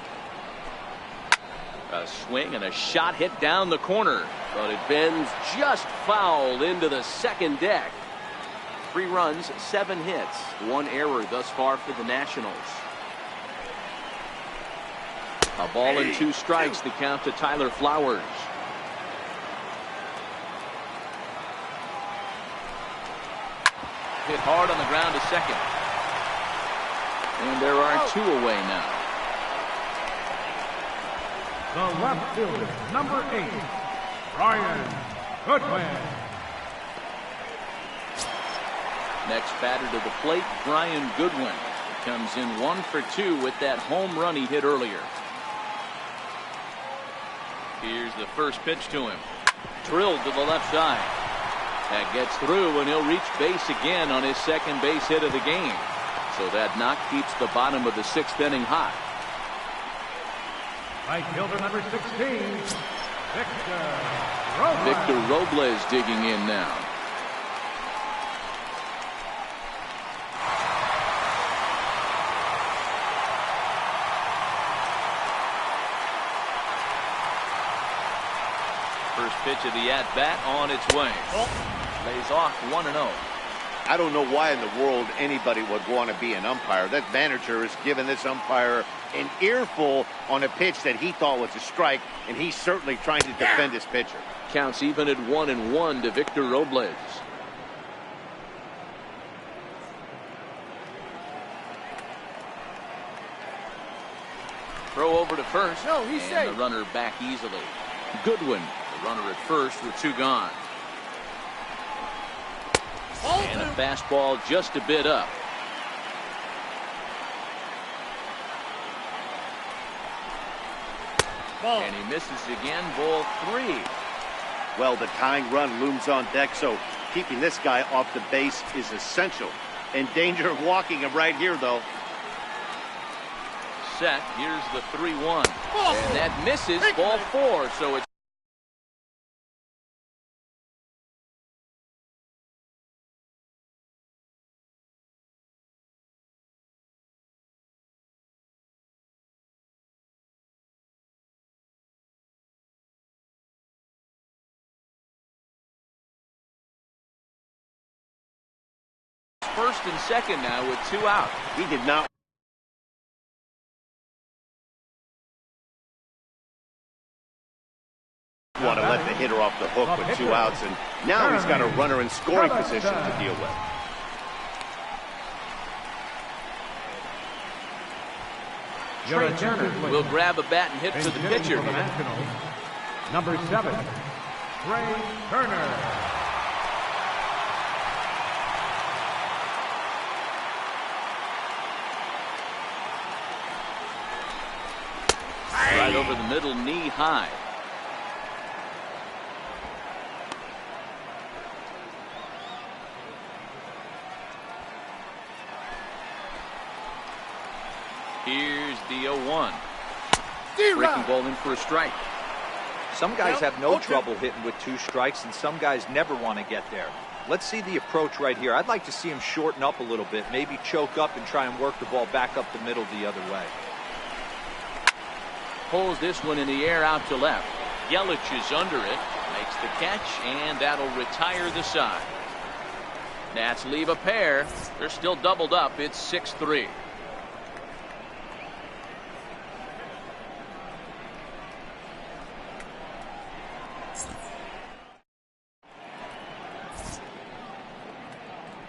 A swing and a shot hit down the corner, but it bends just foul into the second deck. 3 runs, 7 hits, 1 error thus far for the Nationals. A ball and 2 strikes, the count to Tyler Flowers. Hit hard on the ground to second. And there are 2 away now. The left fielder, number 8, Ryan Goodwin. Next batter to the plate, Brian Goodwin. Comes in 1 for 2 with that home run he hit earlier. Here's the first pitch to him. Drilled to the left side. That gets through, and he'll reach base again on his second base hit of the game. So that knock keeps the bottom of the 6th inning hot. Right fielder number 16, Victor Robles. Victor Robles digging in now. First pitch of the at-bat on its way. Lays off 1-0. I don't know why in the world anybody would want to be an umpire. That manager is giving this umpire an earful on a pitch that he thought was a strike, and he's certainly trying to defend his pitcher. Counts even at 1-1 to Victor Robles. Throw over to first. No, he's and safe. The runner back easily. Goodwin, the runner at first with 2 gone. And a fastball just a bit up. Ball. And he misses again. Ball 3. Well, the tying run looms on deck, so keeping this guy off the base is essential. In danger of walking him right here, though. Set. Here's the 3-1. And that misses. Ball 4. So it's first and second now with 2 out. He did not want to let the hitter off the hook with 2 outs, and now he's got a runner in scoring position to deal with. Will grab a bat and hit to the pitcher. Number 7, Trey Turner. Right over the middle, knee high. Here's the 0-1. Breaking ball in for a strike. Some guys have no trouble hitting with 2 strikes, and some guys never want to get there. Let's see the approach right here. I'd like to see him shorten up a little bit, maybe choke up and try and work the ball back up the middle the other way. Pulls this one in the air out to left. Yelich is under it. Makes the catch, and that'll retire the side. Nats leave a pair. They're still doubled up. It's 6-3.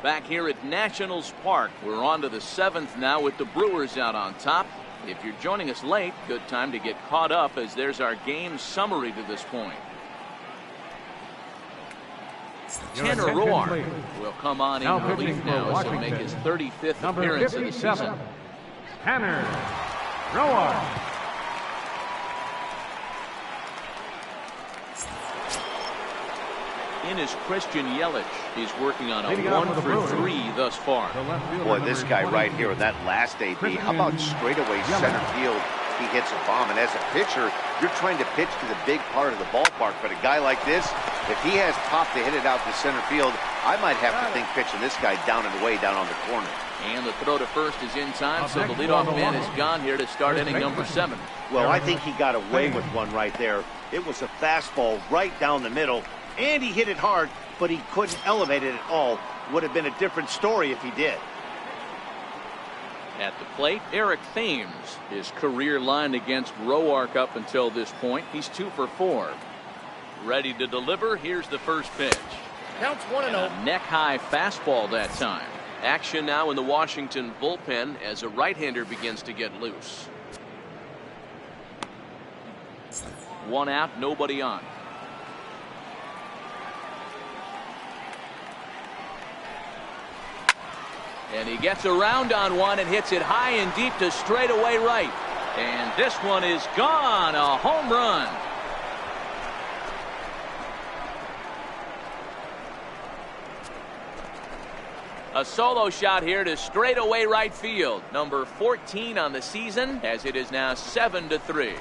Back here at Nationals Park, we're on to the 7th now with the Brewers out on top. If you're joining us late, good time to get caught up as there's our game summary to this point. Tanner Roark will come on in relief now as he'll make his 35th appearance of the season. Tanner Roark. In is Christian Yelich. He's working on a 1-for-3 thus far. Boy, this guy right here in that last AB, how about straightaway center field? He hits a bomb, and as a pitcher, you're trying to pitch to the big part of the ballpark. But a guy like this, if he has pop to hit it out to center field, I might have to think pitching this guy down and away down on the corner. And the throw to first is in time, so the leadoff man is gone here to start inning number 7. Well, I think he got away with one right there. It was a fastball right down the middle, and he hit it hard, but he couldn't elevate it at all. Would have been a different story if he did. At the plate, Eric Thames. His career line against Roark up until this point. He's 2 for 4. Ready to deliver. Here's the first pitch. Counts 1-0. A neck-high fastball that time. Action now in the Washington bullpen as a right-hander begins to get loose. 1 out, nobody on. And he gets around on one and hits it high and deep to straightaway right. And this one is gone. A home run. A solo shot here to straightaway right field. Number 14 on the season, as it is now 7-3.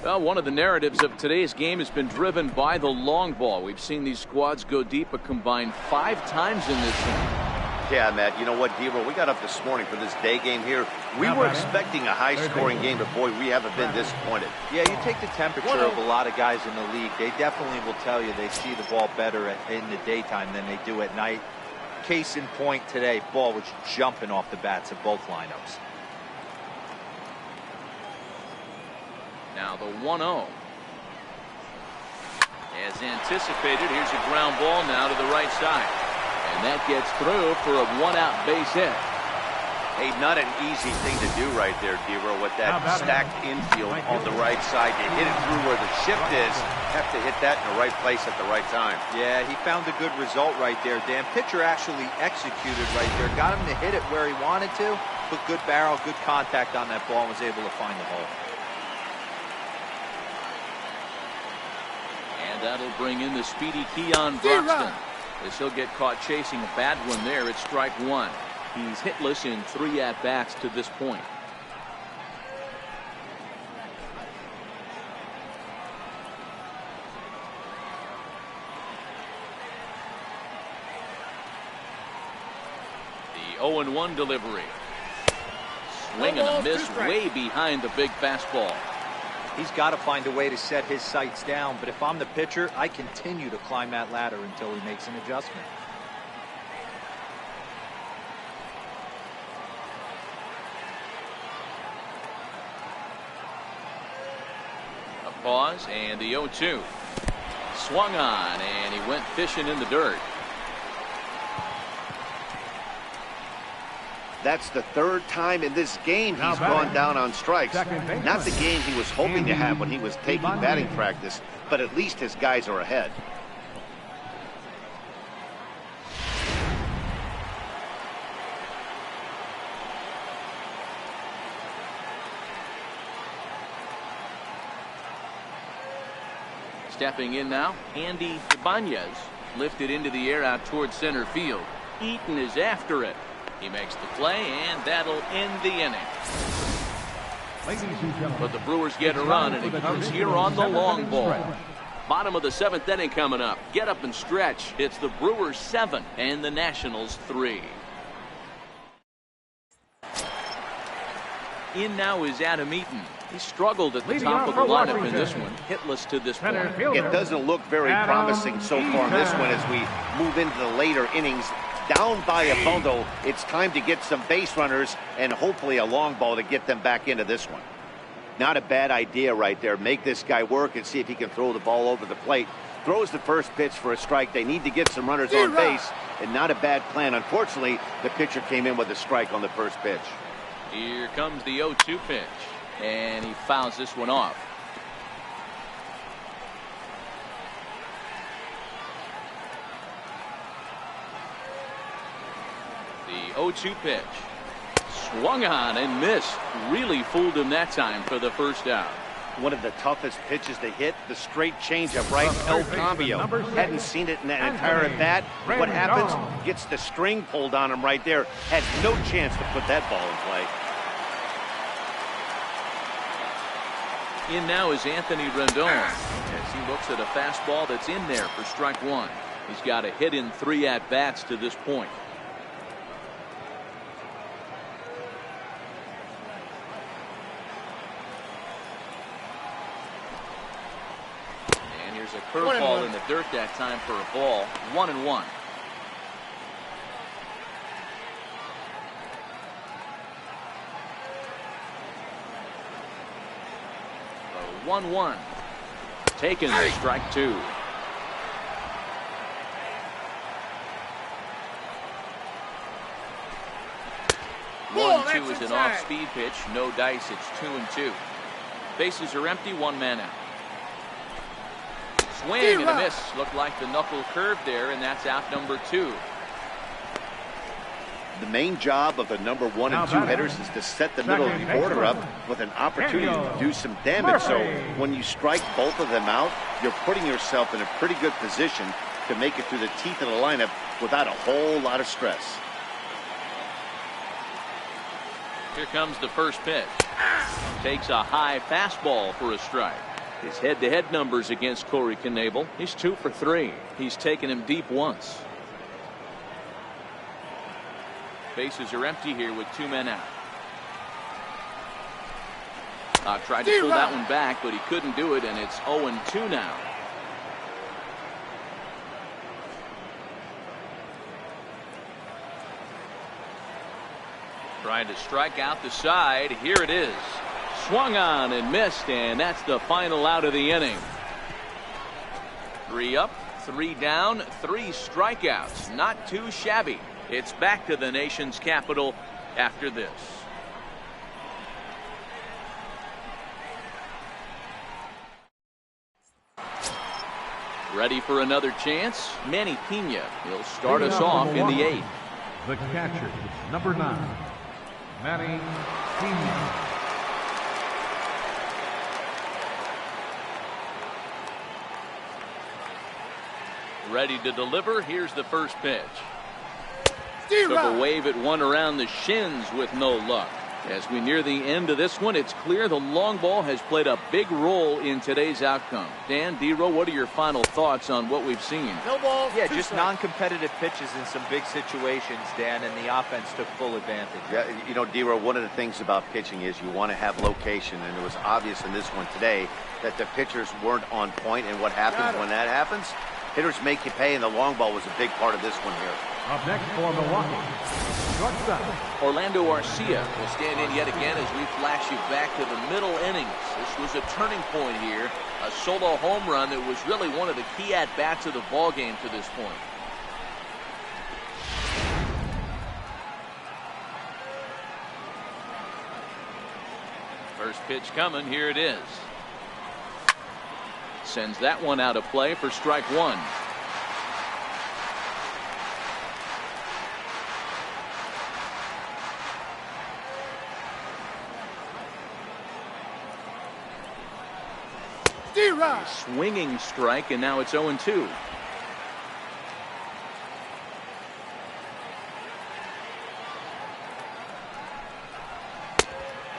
Well, one of the narratives of today's game has been driven by the long ball. We've seen these squads go deep a combined 5 times in this game. Yeah, Matt, you know what, Devo, we got up this morning for this day game here. We were expecting a high-scoring game, but boy, we haven't been disappointed. Yeah, you take the temperature of a lot of guys in the league, they definitely will tell you they see the ball better in the daytime than they do at night. Case in point today, ball was jumping off the bats of both lineups. Now the 1-0. As anticipated, here's a ground ball now to the right side. And that gets through for a one-out base hit. Hey, not an easy thing to do right there, Devo, with that stacked infield on the right side. You hit it through where the shift is. Have to hit that in the right place at the right time. Yeah, he found a good result right there, Dan. Pitcher actually executed right there. Got him to hit it where he wanted to. Put good barrel, good contact on that ball and was able to find the hole. And that'll bring in the speedy Keon Broxton. As he'll get caught chasing a bad one there, it's strike one. He's hitless in 3 at-bats to this point. The 0-1 delivery. Swing and a miss way behind the big fastball. He's got to find a way to set his sights down, but if I'm the pitcher, I continue to climb that ladder until he makes an adjustment. A pause and the 0-2. Swung on and he went fishing in the dirt. That's the 3rd time in this game he's gone down on strikes. Not the game he was hoping to have when he was taking batting practice, but at least his guys are ahead. Stepping in now, Andy Ibanez lifted into the air out towards center field. Eaton is after it. He makes the play, and that'll end the inning. But the Brewers get a run, and it comes here on the long ball. Bottom of the 7th inning coming up. Get up and stretch. It's the Brewers 7 and the Nationals 3. In now is Adam Eaton. He struggled at the top of the lineup in this one. Hitless to this point. It doesn't look very promising so far in this one as we move into the later innings. Down by a bundle, it's time to get some base runners and hopefully a long ball to get them back into this one. Not a bad idea right there. Make this guy work and see if he can throw the ball over the plate. Throws the first pitch for a strike. They need to get some runners on base, and not a bad plan. Unfortunately, the pitcher came in with a strike on the first pitch. Here comes the 0-2 pitch, and he fouls this one off. The 0-2 pitch. Swung on and missed. Really fooled him that time for the first out. One of the toughest pitches to hit, the straight changeup right, El Cambio. Hadn't seen it in that entire at bat. What happens? Gets the string pulled on him right there. Had no chance to put that ball in play. In now is Anthony Rendon as he looks at a fastball that's in there for strike one. He's got a hit in 3 at-bats to this point. And here's a curveball in the dirt that time for a ball. 1-1. 1-1. Taken, strike 2. Oh, 1-2 is an off-speed pitch. No dice. It's 2-2. Bases are empty. 1 man out. Swing and a miss. Looked like the knuckle curve there, and that's out number 2. The main job of the number 1 and 2 hitters is to set the middle of the order up with an opportunity to do some damage. So when you strike both of them out, you're putting yourself in a pretty good position to make it through the teeth of the lineup without a whole lot of stress. Here comes the first pitch. Takes a high fastball for a strike. His head-to-head numbers against Corey Knebel. He's 2 for 3. He's taken him deep once. Bases are empty here with 2 men out. Tried to pull that one back, but he couldn't do it, and it's 0-2 now. Trying to strike out the side. Here it is. Swung on and missed, and that's the final out of the inning. 3 up, 3 down, 3 strikeouts. Not too shabby. It's back to the nation's capital after this. Ready for another chance? Manny Pena. He'll start us off in the 8th. The catcher, number 9, Manny Pena. Ready to deliver. Here's the first pitch. Took a wave at one around the shins with no luck. As we near the end of this one, it's clear the long ball has played a big role in today's outcome. Dan, D-Row, what are your final thoughts on what we've seen? No balls. Yeah, just non-competitive pitches in some big situations, Dan, and the offense took full advantage. Yeah, you know, D-Row, one of the things about pitching is you want to have location, and it was obvious in this one today that the pitchers weren't on point, and what happens when that happens? Hitters make you pay, and the long ball was a big part of this one here. Up next for Milwaukee, shortstop. Orlando Arcia will stand in yet again as we flash you back to the middle innings. This was a turning point here. A solo home run that was really one of the key at-bats of the ball game to this point. First pitch coming. Here it is. Sends that one out of play for strike 1. Swinging strike, and now it's 0-2.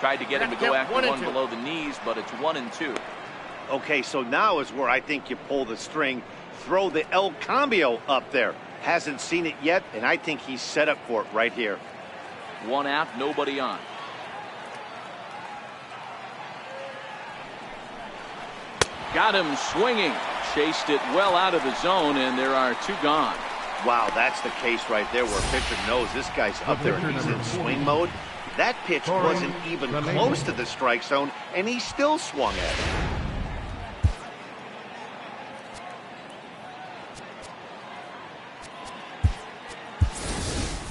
Tried to get him to go after one below the knees, but it's 1-2. Okay, so now is where I think you pull the string, throw the El Cambio up there. Hasn't seen it yet, and I think he's set up for it right here. 1 out, nobody on. Got him swinging. Chased it well out of the zone, and there are 2 gone. Wow, that's the case right there where a pitcher knows this guy's up there and he's in swing mode. That pitch wasn't even close to the strike zone, and he still swung at it.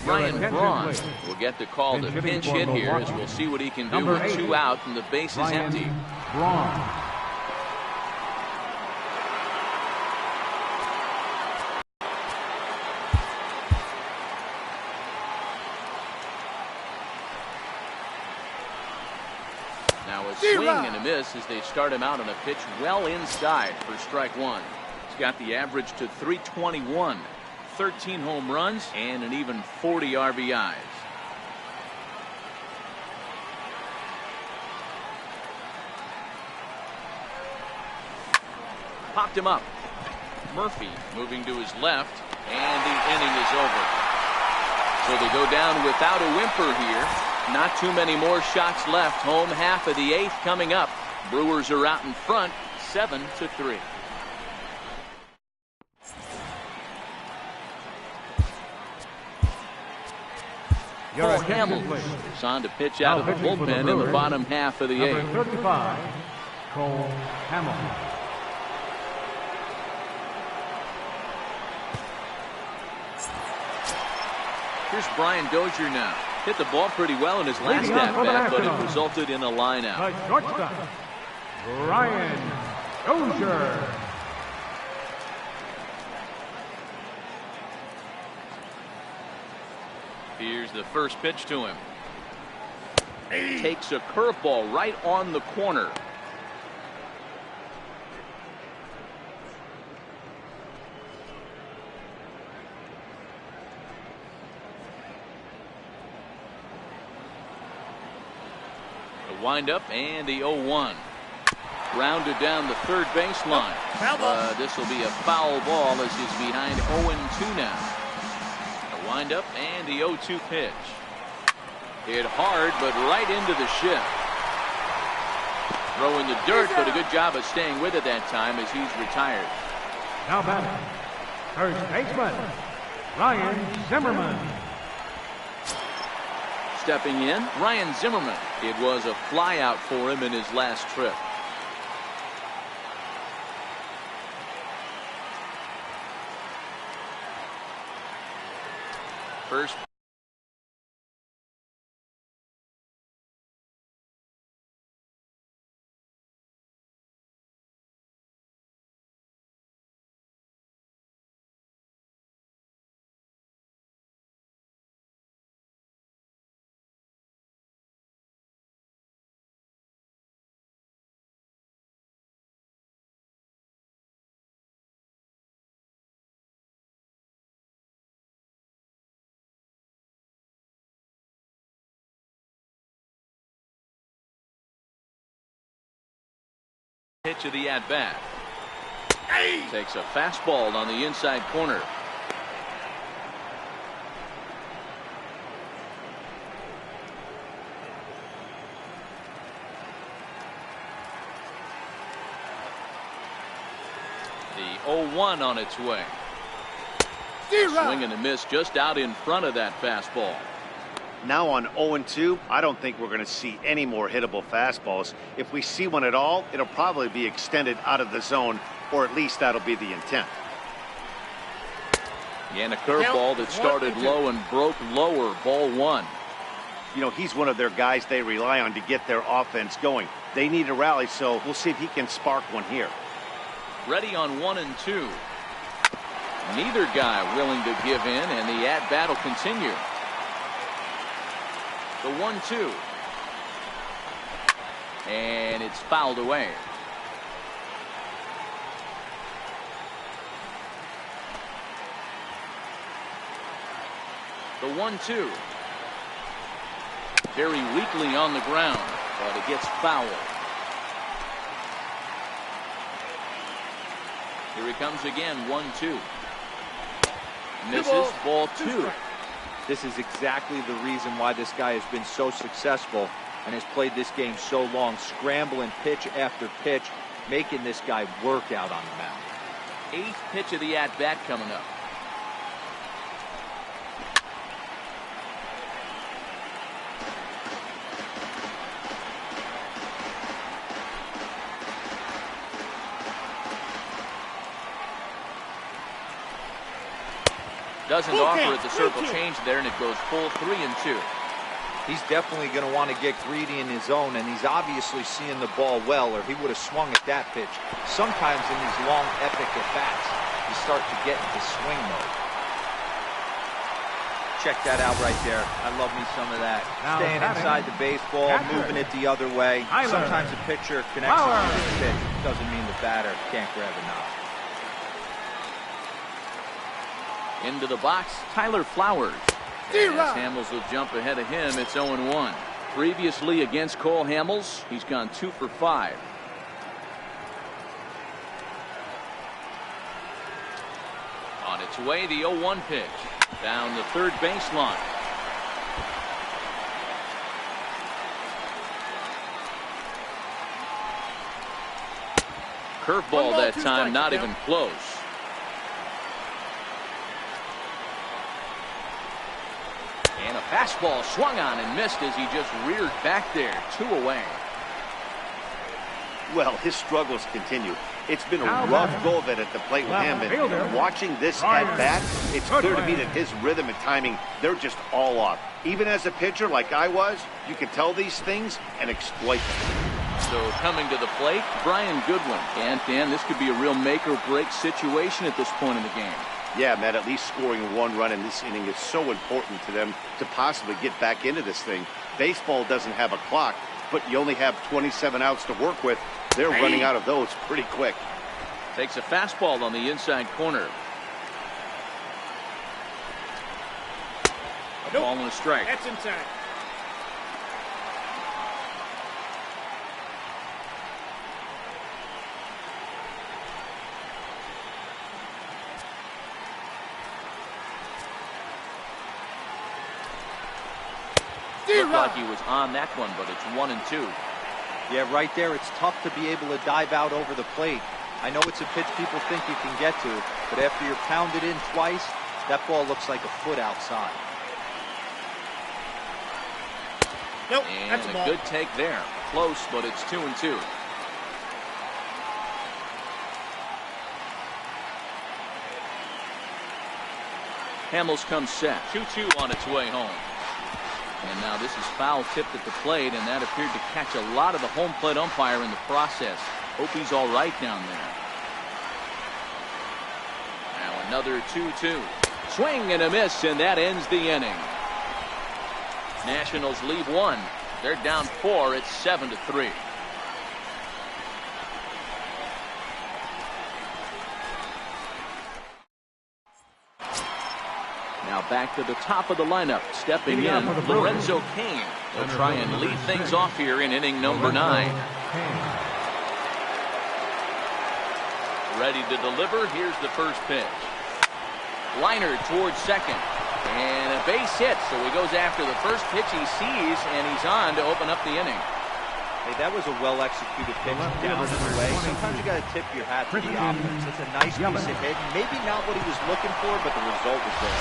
Ryan Braun will get the call to pinch hit here as we'll see what he can do with 2 out and the base is empty. Braun. Now a swing and a miss as they start him out on a pitch well inside for strike 1. He's got the average to 321. 13 home runs and an even 40 RBIs. Popped him up. Murphy moving to his left, and the inning is over. So they go down without a whimper here. Not too many more shots left. Home half of the 8th coming up. Brewers are out in front, 7-3. Paul Hamels is on to pitch out of the bullpen in the bottom half of the 8th. Number 35, Cole Hamels. Here's Brian Dozier now. Hit the ball pretty well in his last at-bat, but it resulted in a line-out. The shortstop, Brian Dozier. Here's the first pitch to him. Takes a curveball right on the corner. The windup and the 0-1. Rounded down the third baseline. This will be a foul ball as he's behind 0-2 now. Wind-up and the 0-2 pitch. Hit hard, but right into the shift. Throwing the dirt, but a good job of staying with it that time as he's retired. Now batting, first baseman, Ryan Zimmerman. Stepping in, Ryan Zimmerman. It was a flyout for him in his last trip. First. Pitch of the at-bat. Takes a fastball on the inside corner. The 0-1 on its way. Swing and a miss just out in front of that fastball. Now on 0-2, I don't think we're going to see any more hittable fastballs. If we see one at all, it'll probably be extended out of the zone, or at least that'll be the intent. And a curveball that started low and broke lower. Ball 1. You know, he's one of their guys they rely on to get their offense going. They need a rally, so we'll see if he can spark one here. Ready on 1 and 2. Neither guy willing to give in, and the at-bat will continue. The 1-2. And it's fouled away. The 1-2. Very weakly on the ground, but it gets fouled. Here he comes again, 1-2. Misses, ball 2. This is exactly the reason why this guy has been so successful and has played this game so long, scrambling pitch after pitch, making this guy work out on the mound. 8th pitch of the at-bat coming up. Doesn't offer it the circle change there, and it goes full 3-2. He's definitely going to want to get greedy in his zone, and he's obviously seeing the ball well, or he would have swung at that pitch. Sometimes in these long, epic at-bats, you start to get into swing mode. Check that out right there. I love me some of that. Staying inside the baseball, moving it the other way. Sometimes a pitcher connects with the pitch. Doesn't mean the batter can't grab a knob. Into the box, Tyler Flowers. As Hamels will jump ahead of him, it's 0-1. Previously against Cole Hamels, he's gone 2 for 5. On its way, the 0-1 pitch. Down the third baseline. Curveball that time, not even close. And a fastball swung on and missed as he just reared back there. 2 away. Well, his struggles continue. It's been a rough go of it at the plate with him, and watching this at-bat, it's clear to me that his rhythm and timing, they're just all off. Even as a pitcher like I was, you can tell these things and exploit them. So coming to the plate, Brian Goodwin. And Dan, this could be a real make-or-break situation at this point in the game. Yeah, Matt, at least scoring 1 run in this inning is so important to them to possibly get back into this thing. Baseball doesn't have a clock, but you only have 27 outs to work with. They're running out of those pretty quick. Takes a fastball on the inside corner. A ball and a strike. That's inside. Looked like he was on that one, but it's 1-2. Yeah, right there, it's tough to be able to dive out over the plate. I know it's a pitch people think you can get to, but after you're pounded in twice, that ball looks like a foot outside. Nope, And that's a ball. good take there. Close, but it's 2-2. Hamels comes set. 2-2 on its way home. And now this is foul tipped at the plate, and that appeared to catch a lot of the home plate umpire in the process. Hope he's all right down there. Now another 2-2. Swing and a miss, and that ends the inning. Nationals leave one. They're down 4. It's 7-3. Now back to the top of the lineup. Stepping in, Lorenzo Cain. He'll try and lead things off here in inning number 9. Ready to deliver. Here's the first pitch. Liner towards second. And a base hit, so he goes after the first pitch he sees, and he's on to open up the inning. Hey, that was a well-executed pitch down and away. Sometimes you got to tip your hat to the offense. It's a nice piece of hit. Maybe not what he was looking for, but the result was there.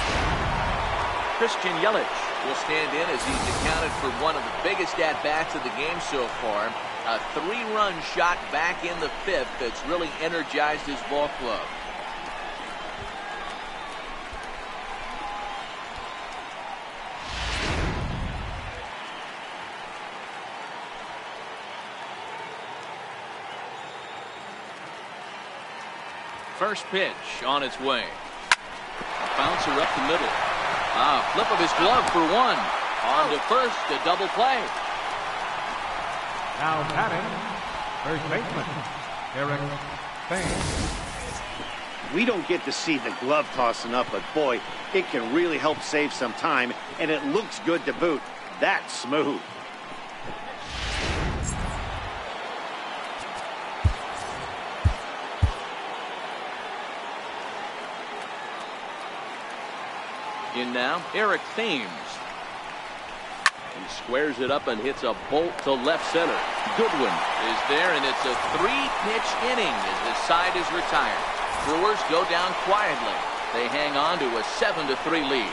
Christian Yelich will stand in as he's accounted for one of the biggest at-bats of the game so far. A 3-run shot back in the 5th that's really energized his ball club. First pitch on its way. A bouncer up the middle. Flip of his glove for one. On to first, a double play. Now batting, first baseman, Eric Thames. We don't get to see the glove tossing up, but boy, it can really help save some time, and it looks good to boot. That's smooth. In now, Eric Thames. He squares it up and hits a bolt to left center. Goodwin is there, and it's a 3-pitch inning as the side is retired. Brewers go down quietly. They hang on to a 7-3 lead.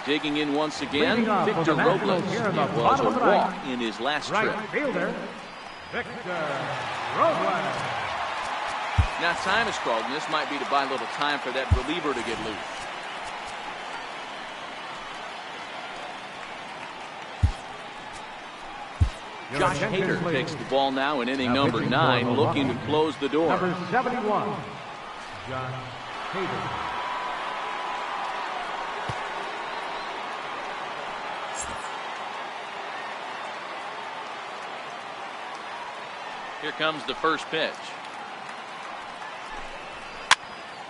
Digging in once again, Victor Robles. It was a walk in his last trip. Right fielder, Victor Robles. Now time is called, and this might be to buy a little time for that reliever to get loose. Josh Hader takes the ball now in inning number 9, looking to close the door. Number 71, Josh Hader. Here comes the first pitch.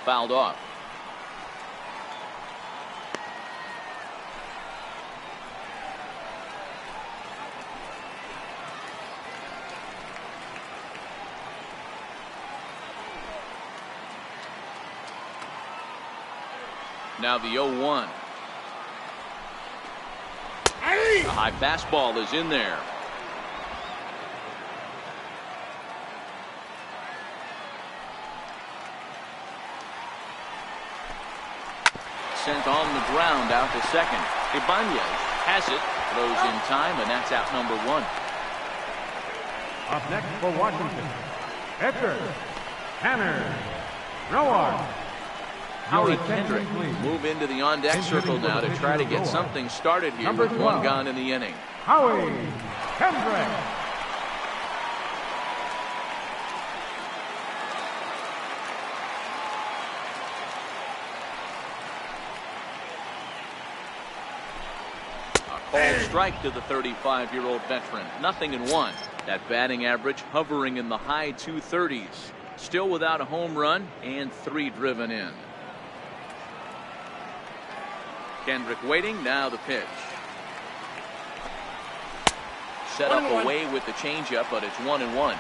Fouled off. Now the 0-1. A high fastball is in there. Sent on the ground out to second. Ibanez has it, throws in time, and that's out number 1. Up next for Washington, Edgar Tanner Roar. Howie Kendrick move into the on-deck circle now to try to get something started here with 1 gone in the inning. Howie Kendrick. Called strike to the 35-year-old veteran. 0-1. That batting average hovering in the high 230s. Still without a home run and 3 driven in. Kendrick waiting. Now the pitch. Set up away with the changeup, but it's 1-1.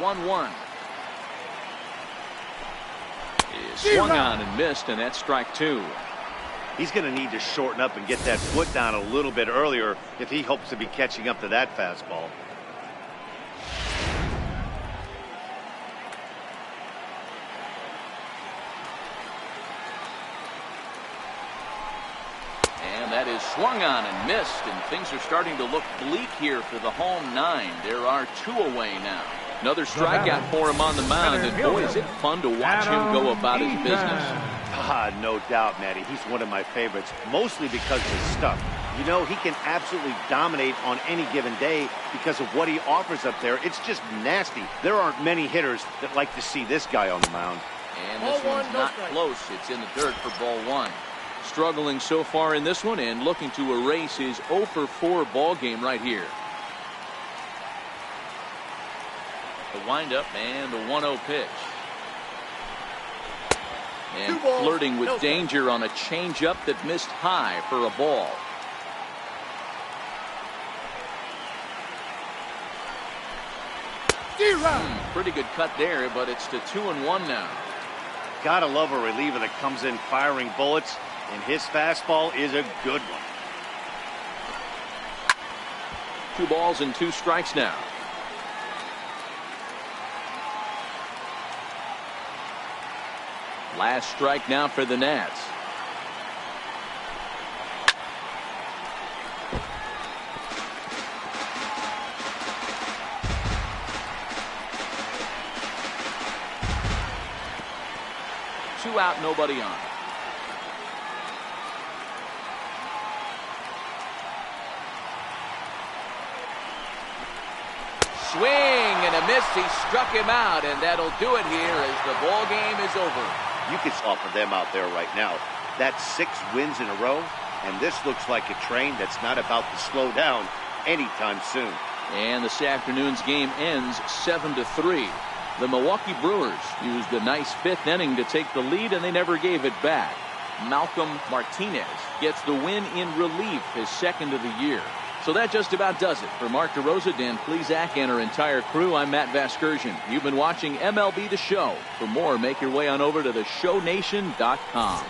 1-1. Swung on and missed, and that's strike 2. He's going to need to shorten up and get that foot down a little bit earlier if he hopes to be catching up to that fastball. And that is swung on and missed, and things are starting to look bleak here for the home 9. There are 2 away now. Another strikeout for him on the mound, and boy, is it fun to watch him go about his business. No doubt, Matty. He's one of my favorites, mostly because of his stuff. You know, he can absolutely dominate on any given day because of what he offers up there. It's just nasty. There aren't many hitters that like to see this guy on the mound. And this one's not close. It's in the dirt for ball 1. Struggling so far in this one and looking to erase his 0 for 4 ball game right here. The windup and the 1-0 pitch. And flirting with danger on a changeup that missed high for a ball. Pretty good cut there, but it's to 2-1 now. Gotta love a reliever that comes in firing bullets, and his fastball is a good one. 2 balls and 2 strikes now. Last strike now for the Nats. Two out, nobody on. Swing and a miss. He struck him out, and that'll do it here as the ball game is over. You can offer them out there right now. That's 6 wins in a row, and this looks like a train that's not about to slow down anytime soon. And this afternoon's game ends 7-3. The Milwaukee Brewers used a nice 5th inning to take the lead, and they never gave it back. Malcolm Martinez gets the win in relief, his 2nd of the year. So that just about does it. For Mark DeRosa, Dan Plesac, and our entire crew, I'm Matt Vasgersian. You've been watching MLB The Show. For more, make your way on over to theshownation.com.